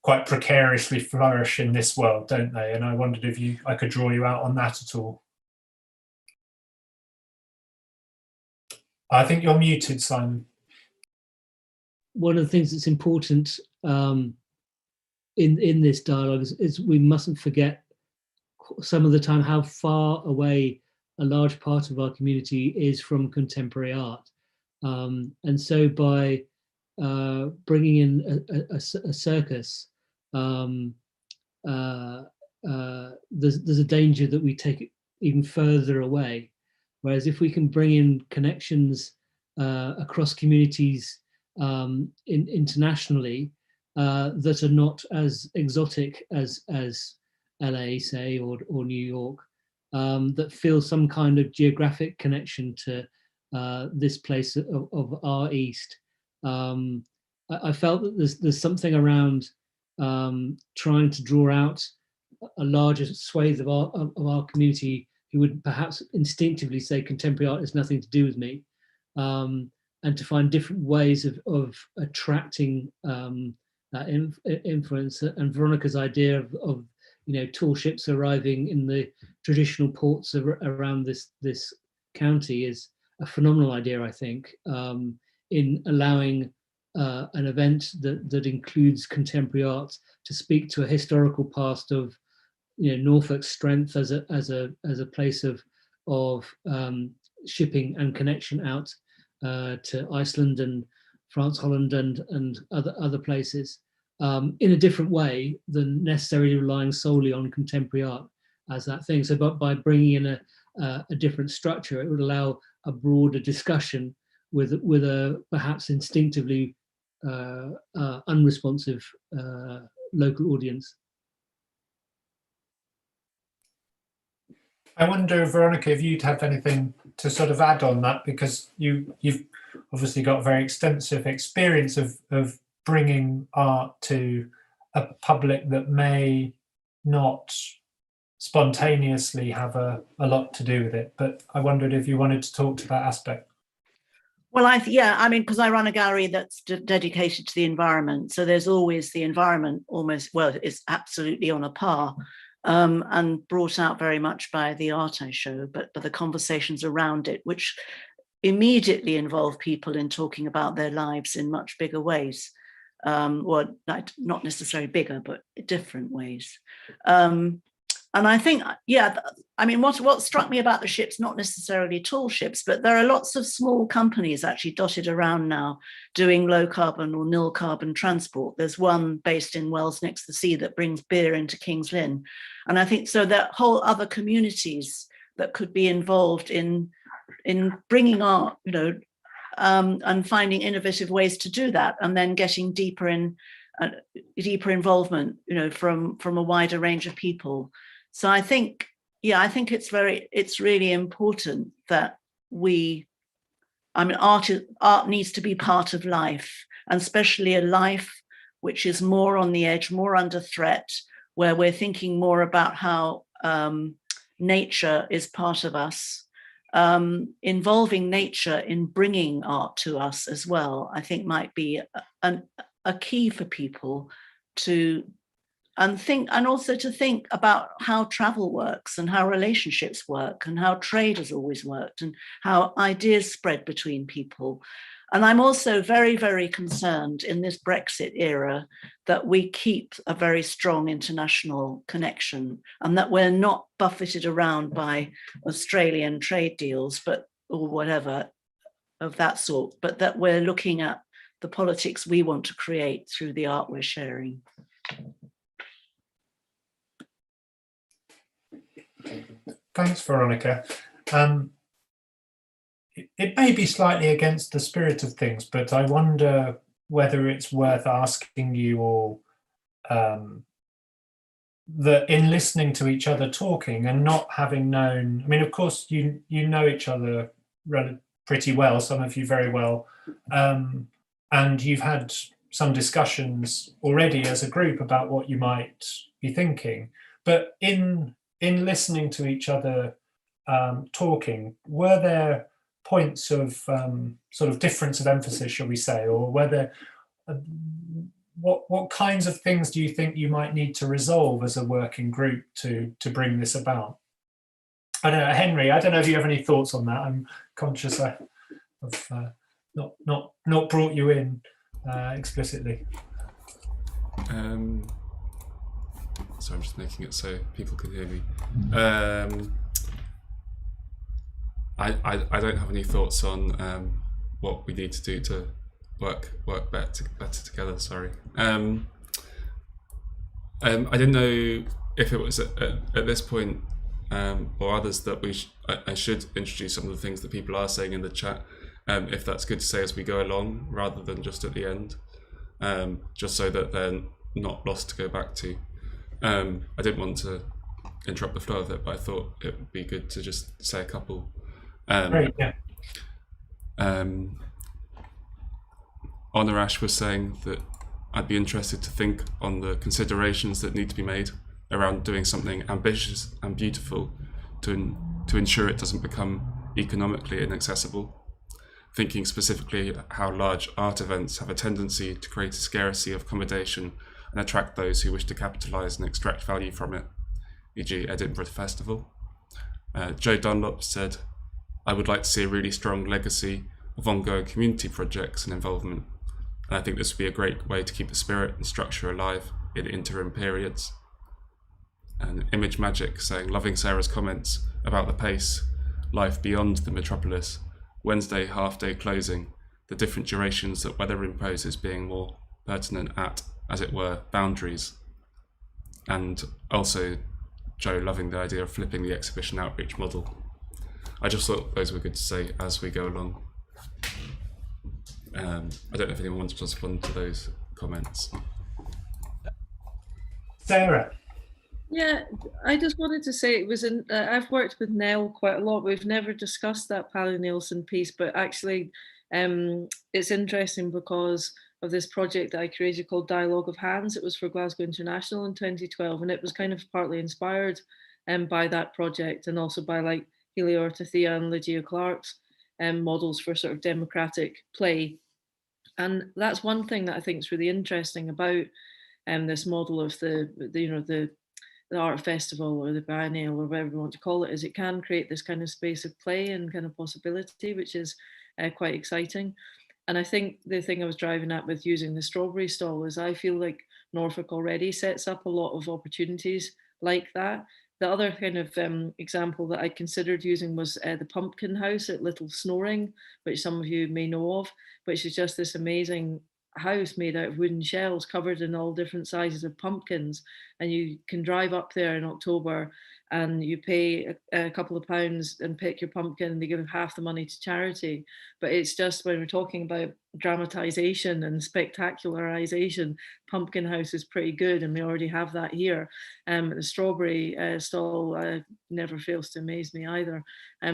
quite precariously flourish in this world, don't they? And I wondered if I could draw you out on that at all. I think you're muted, Simon. One of the things that's important in this dialogue is we mustn't forget some of the time how far away a large part of our community is from contemporary art. And so by bringing in a circus, there's a danger that we take it even further away. Whereas if we can bring in connections across communities internationally that are not as exotic as LA, say, or New York, that feel some kind of geographic connection to this place of our East. I felt that there's something around trying to draw out a larger swathe of our community who would perhaps instinctively say contemporary art has nothing to do with me, and to find different ways of attracting that influence. And Veronica's idea of tall ships arriving in the traditional ports around this county is a phenomenal idea, I think, in allowing an event that includes contemporary art to speak to a historical past of Norfolk's strength as a place of shipping and connection out to Iceland and France, Holland, and other places, in a different way than necessarily relying solely on contemporary art as that thing. So, but by bringing in a different structure, it would allow a broader discussion with a perhaps instinctively unresponsive local audience. I wonder, Veronica, if you'd have anything to sort of add on that, because you've obviously got very extensive experience of bringing art to a public that may not spontaneously have a lot to do with it. But I wondered if you wanted to talk to that aspect. Well, because I run a gallery that's dedicated to the environment. So there's always the environment it's absolutely on a par. And brought out very much by the art I show, but the conversations around it, which immediately involve people in talking about their lives in much bigger ways. Not necessarily bigger, but different ways. And I think, yeah, I mean, what struck me about the ships, not necessarily tall ships, but there are lots of small companies actually dotted around now doing low carbon or nil carbon transport. There's one based in Wells next to the sea that brings beer into King's Lynn. And I think so that whole other communities that could be involved in bringing art, you know, and finding innovative ways to do that, and then getting deeper involvement, you know, from a wider range of people. So I think, yeah, I think it's really important that art needs to be part of life, and especially a life which is more on the edge, more under threat, where we're thinking more about how nature is part of us. Involving nature in bringing art to us as well, I think might be a key for people to also to think about how travel works and how relationships work and how trade has always worked and how ideas spread between people. And I'm also very, very concerned in this Brexit era that we keep a very strong international connection and that we're not buffeted around by Australian trade deals, or whatever of that sort, but that we're looking at the politics we want to create through the art we're sharing. Thanks, Veronica. It may be slightly against the spirit of things, but I wonder whether it's worth asking you all that in listening to each other talking and not having known, I mean, of course, you know each other pretty well, some of you very well, and you've had some discussions already as a group about what you might be thinking. But in listening to each other talking, were there points of sort of difference of emphasis, shall we say, or whether what kinds of things do you think you might need to resolve as a working group to bring this about? I don't know, Henry, I don't know if you have any thoughts on that. I'm conscious I've not brought you in explicitly. So I'm just making it so people can hear me. I don't have any thoughts on what we need to do to work better together. Sorry. I didn't know if it was at this point or others that I should introduce some of the things that people are saying in the chat. If that's good to say as we go along, rather than just at the end, just so that they're not lost to go back to. I didn't want to interrupt the flow of it, but I thought it would be good to just say a couple. Great, yeah. Honor Ash was saying that I'd be interested to think on the considerations that need to be made around doing something ambitious and beautiful to ensure it doesn't become economically inaccessible. Thinking specifically how large art events have a tendency to create a scarcity of accommodation and attract those who wish to capitalise and extract value from it, e.g. Edinburgh Festival. Joe Dunlop said, I would like to see a really strong legacy of ongoing community projects and involvement, and I think this would be a great way to keep the spirit and structure alive in interim periods. And Image Magic saying, loving Sarah's comments about the pace, life beyond the metropolis, Wednesday half-day closing, the different durations that weather imposes being more pertinent at, as it were, boundaries. And also Joe loving the idea of flipping the exhibition outreach model. I just thought those were good to say as we go along. I don't know if anyone wants to respond to those comments. Sarah. Yeah, I just wanted to say it was I've worked with Nell quite a lot. We've never discussed that Pally Nielsen piece, but actually it's interesting because of this project that I created called Dialogue of Hands. It was for Glasgow International in 2012, and it was kind of partly inspired by that project and also by like Helia Ortithia and Lydia Clark's models for sort of democratic play. And that's one thing that I think is really interesting about this model of the art festival or the biennial or whatever you want to call it, is it can create this kind of space of play and kind of possibility, which is quite exciting. And I think the thing I was driving at with using the strawberry stall is I feel like Norfolk already sets up a lot of opportunities like that, the other kind of example that I considered using was the Pumpkin House at Little Snoring, which some of you may know of, which is just this amazing house made out of wooden shells covered in all different sizes of pumpkins. And you can drive up there in October and you pay a couple of pounds and pick your pumpkin, and they give half the money to charity. But it's just, when we're talking about dramatization and spectacularization, Pumpkin House is pretty good, and we already have that here. The strawberry stall never fails to amaze me either.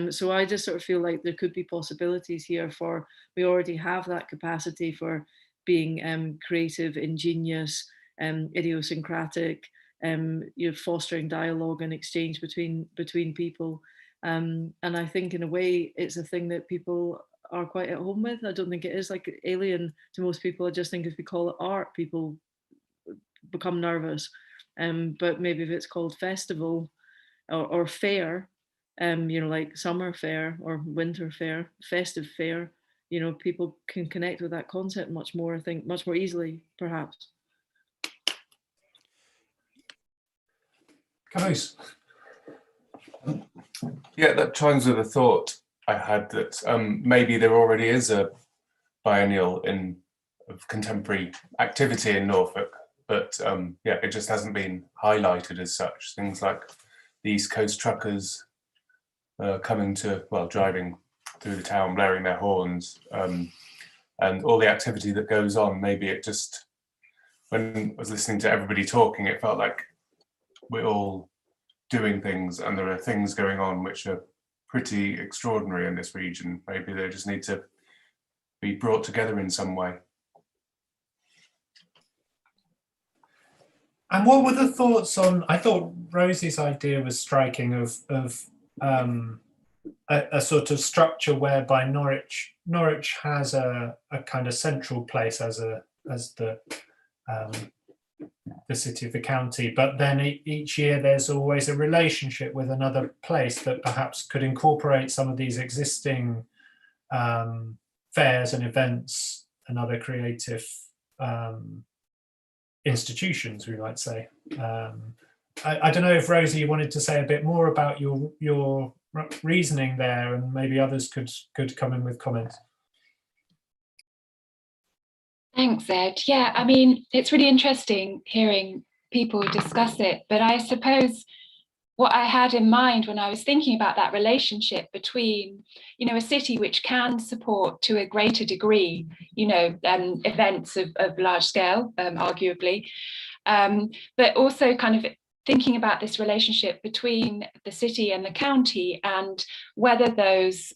So I just sort of feel like there could be possibilities here for, we already have that capacity for being creative, ingenious, idiosyncratic, fostering dialogue and exchange between people. And I think in a way it's a thing that people are quite at home with. I don't think it is like alien to most people. I just think if we call it art, people become nervous. But maybe if it's called festival or fair, like summer fair or winter fair, festive fair, people can connect with that concept much more, I think, much more easily, perhaps. Kaavous. Yeah, that chimes with a thought I had that maybe there already is a biennial of contemporary activity in Norfolk, but yeah, it just hasn't been highlighted as such. Things like the East Coast truckers coming to, well, driving through the town, blaring their horns, and all the activity that goes on. Maybe it just, when I was listening to everybody talking, it felt like we're all doing things, and there are things going on which are pretty extraordinary in this region. Maybe they just need to be brought together in some way. And what were the thoughts on, I thought Rosie's idea was striking, of a sort of structure whereby Norwich has a kind of central place as the city of the county, but then each year there's always a relationship with another place that perhaps could incorporate some of these existing fairs and events and other creative institutions, we might say. I don't know if, Rosie, you wanted to say a bit more about your reasoning there, and maybe others could come in with comments. Thanks, Ed. Yeah, I mean, it's really interesting hearing people discuss it, but I suppose what I had in mind when I was thinking about that relationship between, a city which can support to a greater degree, events of large scale, arguably, but also kind of thinking about this relationship between the city and the county, and whether those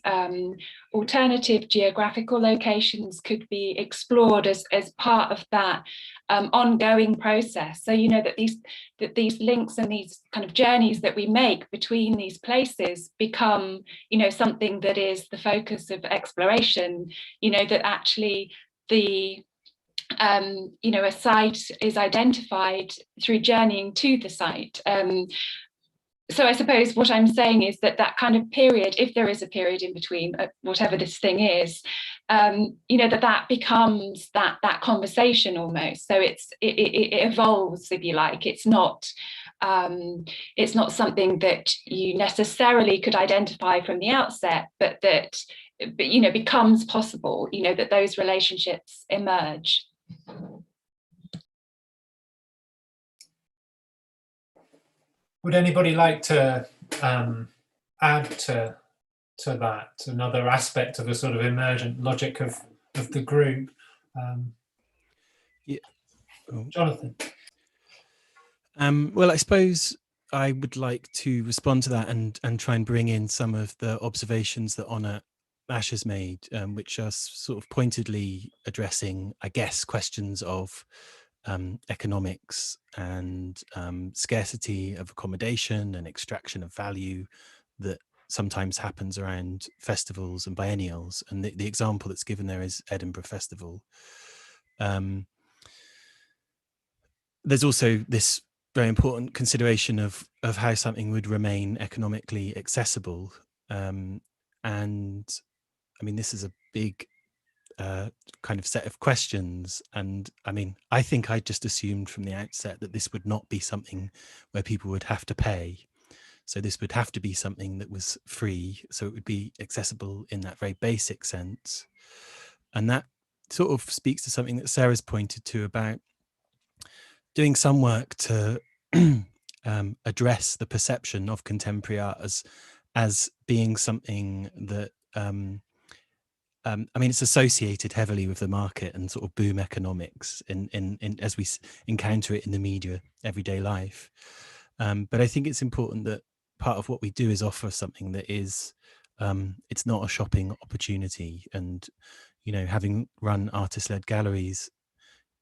alternative geographical locations could be explored as part of that ongoing process. So, that these links and these kind of journeys that we make between these places become, something that is the focus of exploration, that actually a site is identified through journeying to the site. So I suppose what I'm saying is that kind of period, if there is a period in between, whatever this thing is, that becomes that conversation almost. So it evolves, if you like. It's not something that you necessarily could identify from the outset, but becomes possible. That those relationships emerge. Would anybody like to add to that, another aspect of the sort of emergent logic of the group? Yeah. Jonathan. Well, I suppose I would like to respond to that and try and bring in some of the observations that Honor Ash has made, which are sort of pointedly addressing, I guess, questions of economics and scarcity of accommodation and extraction of value that sometimes happens around festivals and biennials. And the example that's given there is Edinburgh Festival. There's also this very important consideration of how something would remain economically accessible. And I mean, this is a big kind of set of questions. And I mean, I think I just assumed from the outset that this would not be something where people would have to pay. So this would have to be something that was free, so it would be accessible in that very basic sense. And that sort of speaks to something that Sarah's pointed to about doing some work to address the perception of contemporary art as being something that I mean, it's associated heavily with the market and sort of boom economics in as we encounter it in the media everyday life. But I think it's important that part of what we do is offer something that is, it's not a shopping opportunity. And, you know, having run artist-led galleries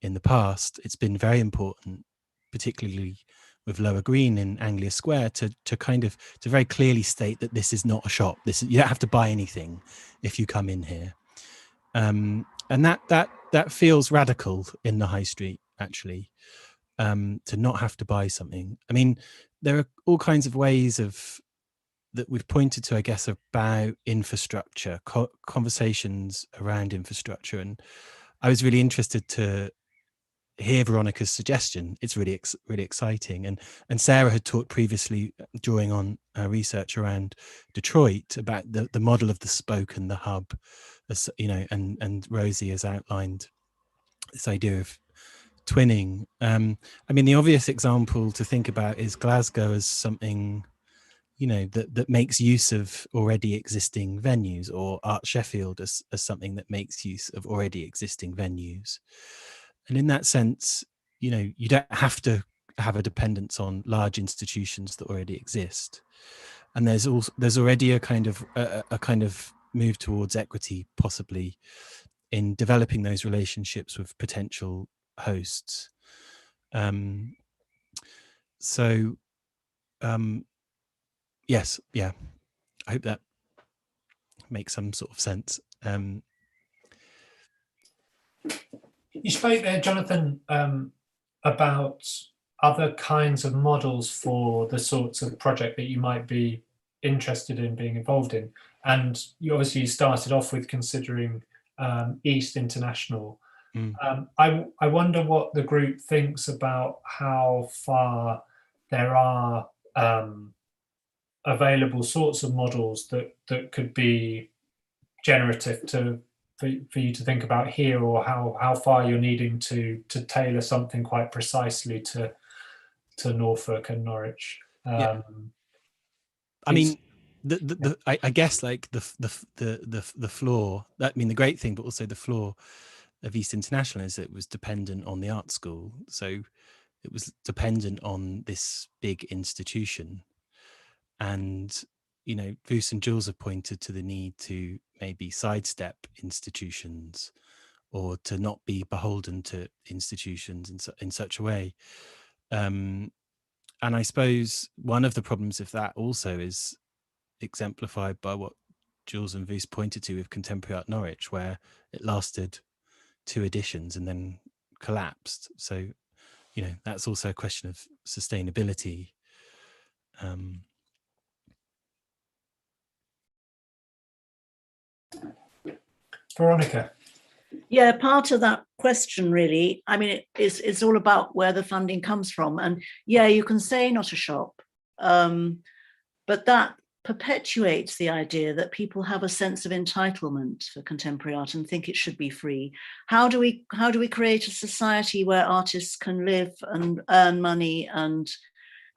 in the past, it's been very important, particularly with Lower Green in Anglia Square, to kind of to very clearly state that this is not a shop. You don't have to buy anything if you come in here, and that feels radical in the high street, actually, to not have to buy something. I mean, there are all kinds of ways that we've pointed to, I guess, about infrastructure, conversations around infrastructure, and I was really interested to hear Veronica's suggestion. It's really exciting, and Sarah had talked previously, drawing on her research around Detroit, about the model of the spoke and the hub, as you know, and Rosie has outlined this idea of twinning. I mean, the obvious example to think about is Glasgow as something, you know, that makes use of already existing venues, or Art Sheffield as something that makes use of already existing venues. And in that sense, you know, you don't have to have a dependence on large institutions that already exist. And there's already a kind of move towards equity, possibly, in developing those relationships with potential hosts. Yes, yeah, I hope that makes some sort of sense. You spoke there, Jonathan, about other kinds of models for the sorts of project that you might be interested in being involved in. And you obviously started off with considering East International. I wonder what the group thinks about how far there are available sorts of models that could be generative for you to think about here, or how far you're needing to tailor something quite precisely to Norfolk and Norwich. Yeah. I mean, I guess like the flaw. I mean, the great thing, but also the flaw of East International is that it was dependent on the art school, so it was dependent on this big institution, and you know, Vuce and Jules have pointed to the need to maybe sidestep institutions, or to not be beholden to institutions in such a way. And I suppose one of the problems of that also is exemplified by what Jules and Vuce pointed to with Contemporary Art Norwich, where it lasted 2 editions and then collapsed. So, you know, that's also a question of sustainability. Veronica. Yeah, part of that question, really, I mean, it's all about where the funding comes from. And yeah, you can say not a shop, but that perpetuates the idea that people have a sense of entitlement for contemporary art and think it should be free. How do we create a society where artists can live and earn money? And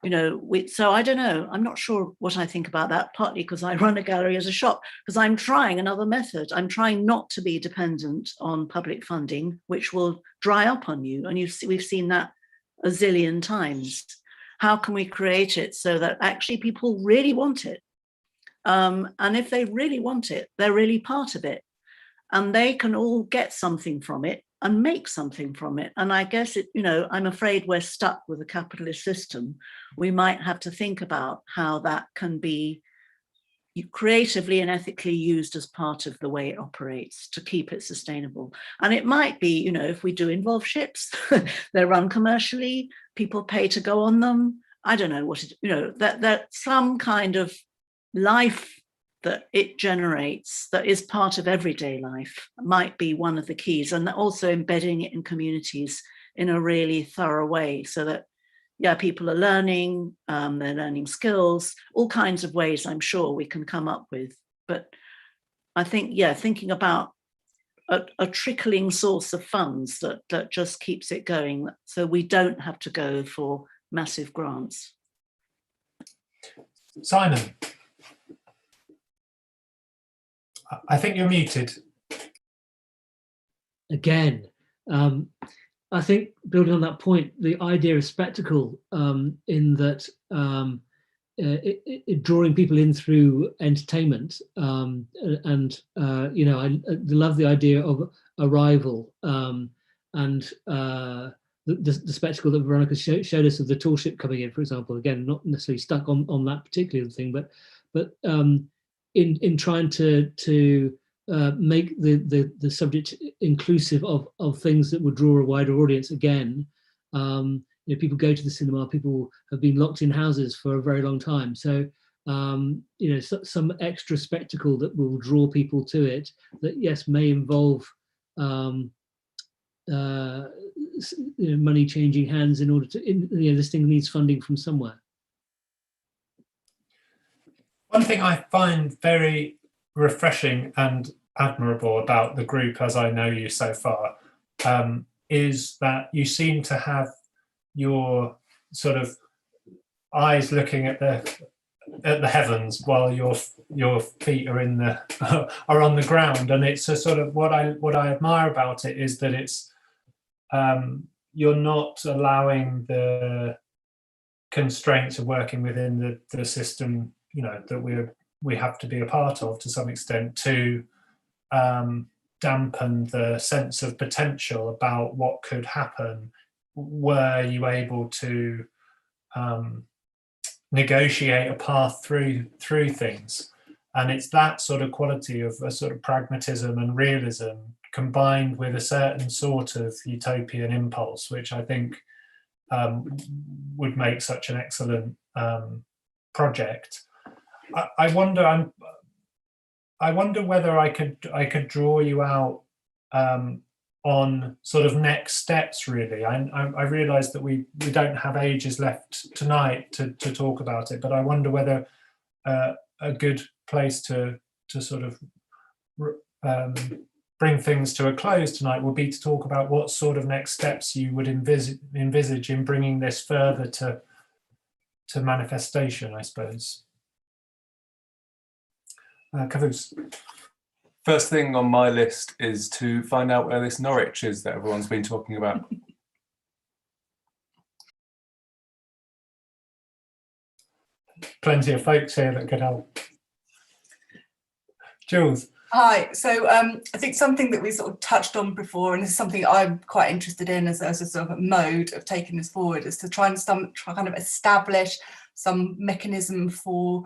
you know, so I don't know, I'm not sure what I think about that, partly because I run a gallery as a shop, because I'm trying another method. I'm trying not to be dependent on public funding, which will dry up on you. And we've seen that a zillion times. How can we create it so that actually people really want it? And if they really want it, they're really part of it. And they can all get something from it and make something from it. And I guess, you know, I'm afraid we're stuck with a capitalist system. We might have to think about how that can be creatively and ethically used as part of the way it operates to keep it sustainable. And it might be, you know, if we do involve ships, they're run commercially, people pay to go on them. I don't know what it, you know, that some kind of life that it generates that is part of everyday life might be one of the keys, and also embedding it in communities in a really thorough way, so that, yeah, people are learning, they're learning skills, all kinds of ways I'm sure we can come up with. But I think, yeah, thinking about a trickling source of funds that just keeps it going, so we don't have to go for massive grants. Simon, I think you're muted. Again, I think building on that point, the idea of spectacle, in that drawing people in through entertainment, and you know, I love the idea of arrival, and the spectacle that Veronica showed us of the tall ship coming in, for example. Again, not necessarily stuck on that particular thing, but in trying to make the subject inclusive of things that would draw a wider audience. Again, you know, people go to the cinema, people have been locked in houses for a very long time. So, you know, some extra spectacle that will draw people to it, that yes, may involve you know, money changing hands in order to, you know, this thing needs funding from somewhere. One thing I find very refreshing and admirable about the group, as I know you so far, is that you seem to have your sort of eyes looking at the heavens while your feet are in the are on the ground, and it's a sort of what I admire about it is that it's you're not allowing the constraints of working within the system, you know, that we have to be a part of to some extent, to dampen the sense of potential about what could happen were you able to negotiate a path through things. And it's that sort of quality of a sort of pragmatism and realism combined with a certain sort of utopian impulse, which I think would make such an excellent project. I wonder whether I could draw you out on sort of next steps, really. I realise that we don't have ages left tonight to talk about it, but I wonder whether a good place to sort of bring things to a close tonight will be to talk about what sort of next steps you would envisage in bringing this further to manifestation, I suppose. Kaavous. First thing on my list is to find out where this Norwich is that everyone's been talking about. Plenty of folks here that could help. Jules. Hi. So I think something that we sort of touched on before, and this is something I'm quite interested in as a sort of mode of taking this forward, is to try and kind of establish some mechanism for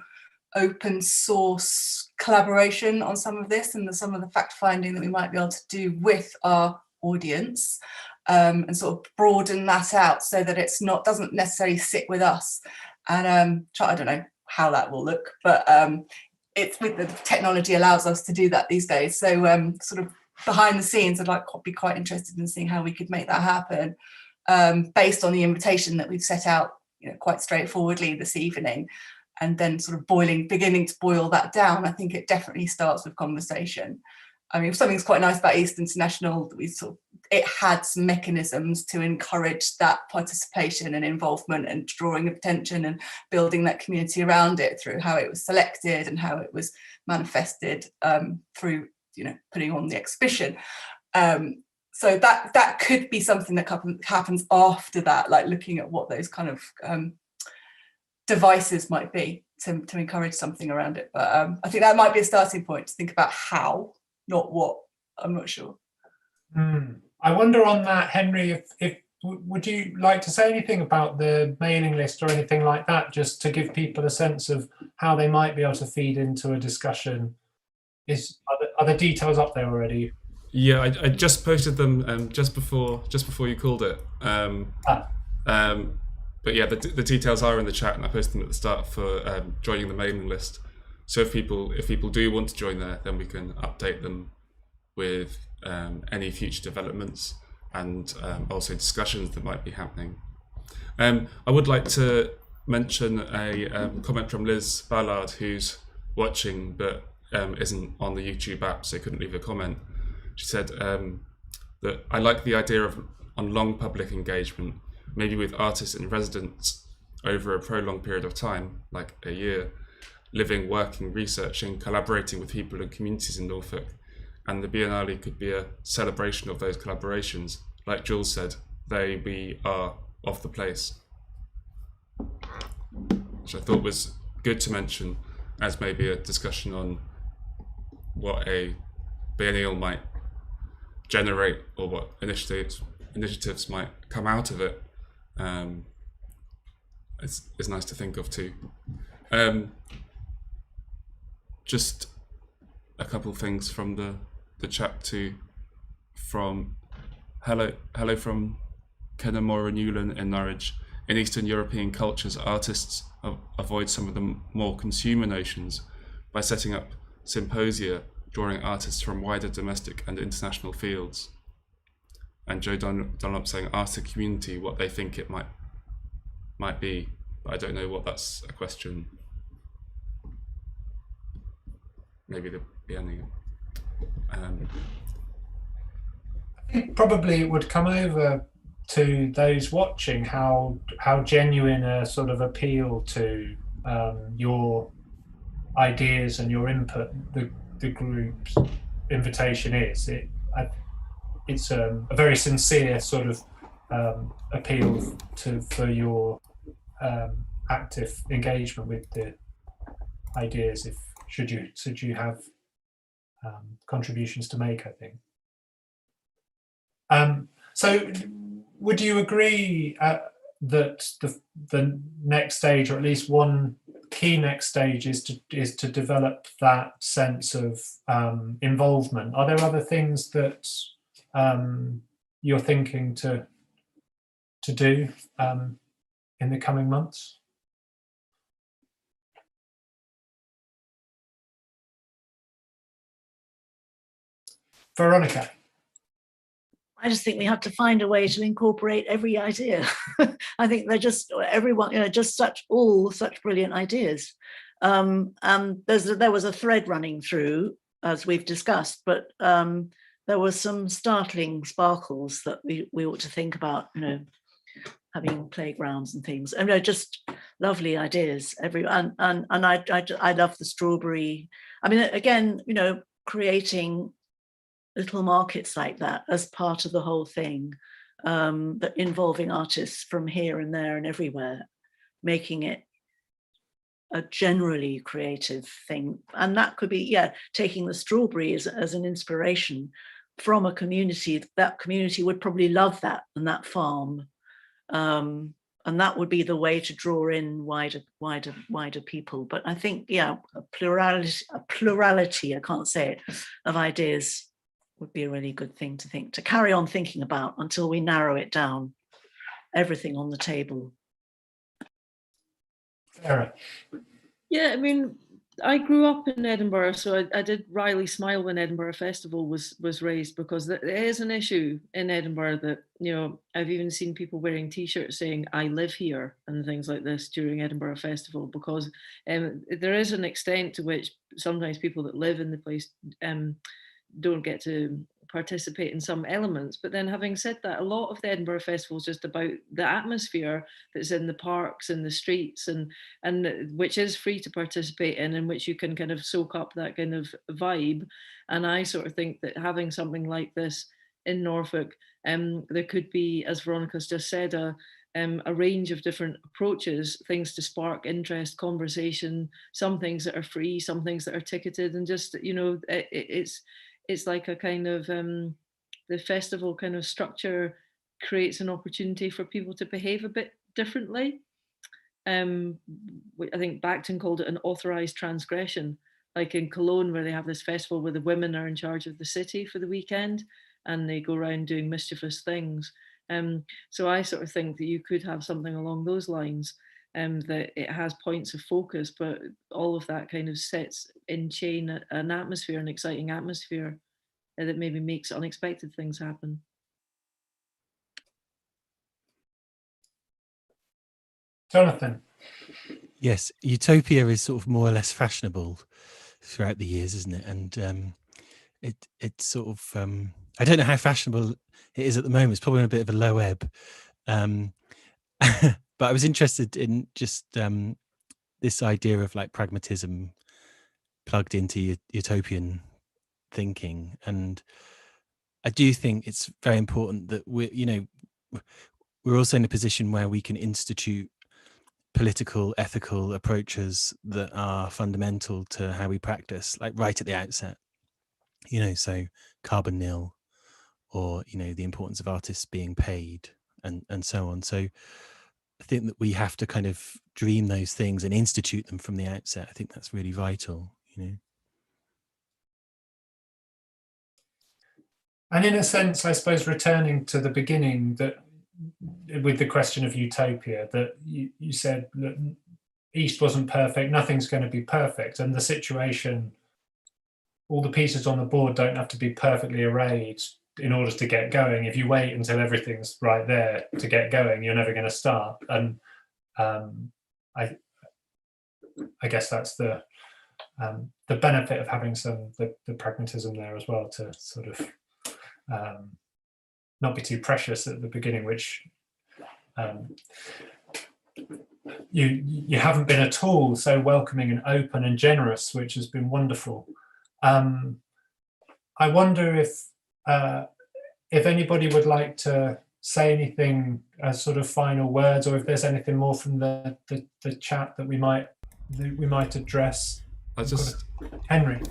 open source collaboration on some of this and some of the fact finding that we might be able to do with our audience, and sort of broaden that out so that it's doesn't necessarily sit with us. And I don't know how that will look, but it's with the technology allows us to do that these days. So sort of behind the scenes, I'd be quite interested in seeing how we could make that happen, based on the invitation that we've set out, you know, quite straightforwardly this evening. And then sort of beginning to boil that down. I think it definitely starts with conversation. I mean, something's quite nice about East International, that it had some mechanisms to encourage that participation and involvement and drawing of attention and building that community around it through how it was selected and how it was manifested through, you know, putting on the exhibition. So that could be something that happens after that, like looking at what those kind of devices might be to encourage something around it. But I think that might be a starting point to think about how, not what. I'm not sure. I wonder on that, Henry, if would you like to say anything about the mailing list or anything like that, just to give people a sense of how they might be able to feed into a discussion? Are the details up there already? Yeah, I just posted them just before you called it. But yeah, the details are in the chat, and I posted them at the start for joining the mailing list. So if people do want to join there, then we can update them with any future developments and also discussions that might be happening. I would like to mention a comment from Liz Ballard, who's watching but isn't on the YouTube app, so couldn't leave a comment. She said that I like the idea of on long public engagement, maybe with artists in residence over a prolonged period of time, like a year, living, working, researching, collaborating with people and communities in Norfolk. And the Biennale could be a celebration of those collaborations. Like Jules said, we are of the place. Which I thought was good to mention as maybe a discussion on what a biennial might generate or what initiatives might come out of it. It's nice to think of too. Just a couple of things from the chat too. From hello from Kenamora Newland in Norwich. In Eastern European cultures, artists avoid some of the more consumer notions by setting up symposia, drawing artists from wider domestic and international fields. And Joe Dunlop saying, ask the community what they think it might be, but I don't know what that's a question. Maybe the Biennial. I think probably it would come over to those watching how genuine a sort of appeal to your ideas and your input the group's invitation is. It's a very sincere sort of appeal for your active engagement with the ideas. Should you have contributions to make, I think. So would you agree that the next stage, or at least one key next stage, is to develop that sense of involvement? Are there other things that you're thinking to do in the coming months? Veronica. I just think we have to find a way to incorporate every idea. I think they're just everyone, just such brilliant ideas. And there was a thread running through, as we've discussed, but there were some startling sparkles that we ought to think about, having playgrounds and things. And just lovely ideas. And I love the strawberry. I mean, again, creating little markets like that as part of the whole thing, that involving artists from here and there and everywhere, making it a generally creative thing. And that could be, taking the strawberry as an inspiration from a community. That community would probably love that and that farm. And that would be the way to draw in wider people. But I think, a plurality, I can't say it, of ideas would be a really good thing to carry on thinking about until we narrow it down, everything on the table. Sarah. Yeah, I mean, I grew up in Edinburgh, so I did Riley smile when Edinburgh Festival was raised, because there is an issue in Edinburgh that, I've even seen people wearing T-shirts saying, I live here, and things like this during Edinburgh Festival, because there is an extent to which sometimes people that live in the place don't get to participate in some elements. But then, having said that, a lot of the Edinburgh Festival is just about the atmosphere that's in the parks and the streets, and which is free to participate in which you can kind of soak up that kind of vibe. And I sort of think that having something like this in Norfolk, there could be, as Veronica's just said, a range of different approaches, things to spark interest, conversation, some things that are free, some things that are ticketed, and just, it's like a kind of, the festival kind of structure creates an opportunity for people to behave a bit differently. I think Bacton called it an authorised transgression, like in Cologne, where they have this festival where the women are in charge of the city for the weekend and they go around doing mischievous things. So I sort of think that you could have something along those lines, that it has points of focus, but all of that kind of sets in chain an atmosphere, an exciting atmosphere that maybe makes unexpected things happen. Jonathan. Yes, utopia is sort of more or less fashionable throughout the years, isn't it? And it's sort of I don't know how fashionable it is at the moment. It's probably on a bit of a low ebb. But I was interested in just this idea of like pragmatism plugged into utopian thinking, and I do think it's very important that we're also in a position where we can institute political, ethical approaches that are fundamental to how we practice, like right at the outset. So carbon nil, or the importance of artists being paid, and so on. So I think that we have to kind of dream those things and institute them from the outset. I think that's really vital, And in a sense, I suppose, returning to the beginning, that with the question of utopia, that you said that East wasn't perfect, nothing's going to be perfect, and the situation, all the pieces on the board don't have to be perfectly arrayed in order to get going. If you wait until everything's right there to get going, you're never going to start. And I guess that's the benefit of having the pragmatism there as well, to sort of not be too precious at the beginning, which you haven't been at all so welcoming and open and generous, which has been wonderful. I wonder if anybody would like to say anything as sort of final words, or if there's anything more from the chat that we might address. Henry.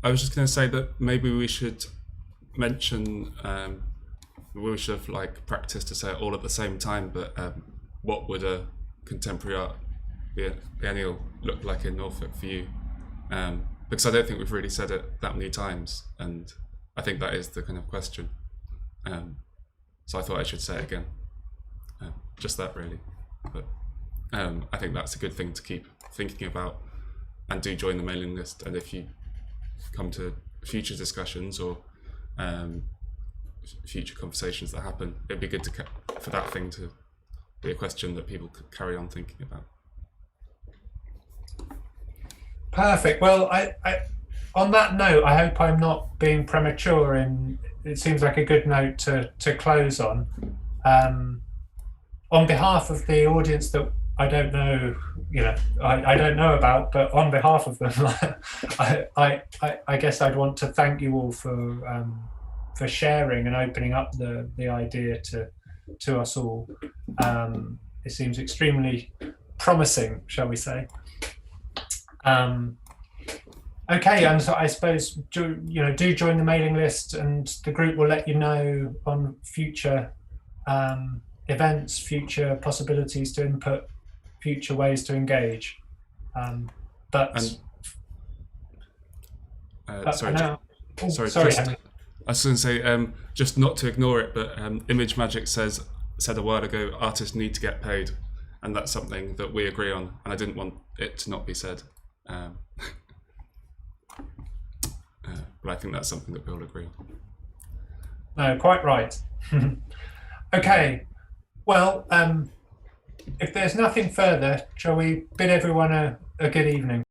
I was just going to say that maybe we should mention we should have like practiced to say it all at the same time, but what would a contemporary art biennial look like in Norfolk for you? Because I don't think we've really said it that many times, and I think that is the kind of question. So I thought I should say it again. Just that, really. But I think that's a good thing to keep thinking about, and do join the mailing list. And if you come to future discussions or future conversations that happen, it'd be good for that thing to be a question that people could carry on thinking about. Perfect. Well, I on that note, I hope I'm not being premature, and it seems like a good note to close on. On behalf of the audience that I don't know, I don't know about, but on behalf of them, I guess I'd want to thank you all for sharing and opening up the idea to us all. It seems extremely promising, shall we say. Okay, and so I suppose do join the mailing list, and the group will let you know on future events, future possibilities to input, future ways to engage. Sorry, Henry. I was going to say, just not to ignore it, but Image Magic said a while ago, artists need to get paid, and that's something that we agree on, and I didn't want it to not be said. But I think that's something that we'll agree on. No, quite right. Okay, well, if there's nothing further, shall we bid everyone a good evening?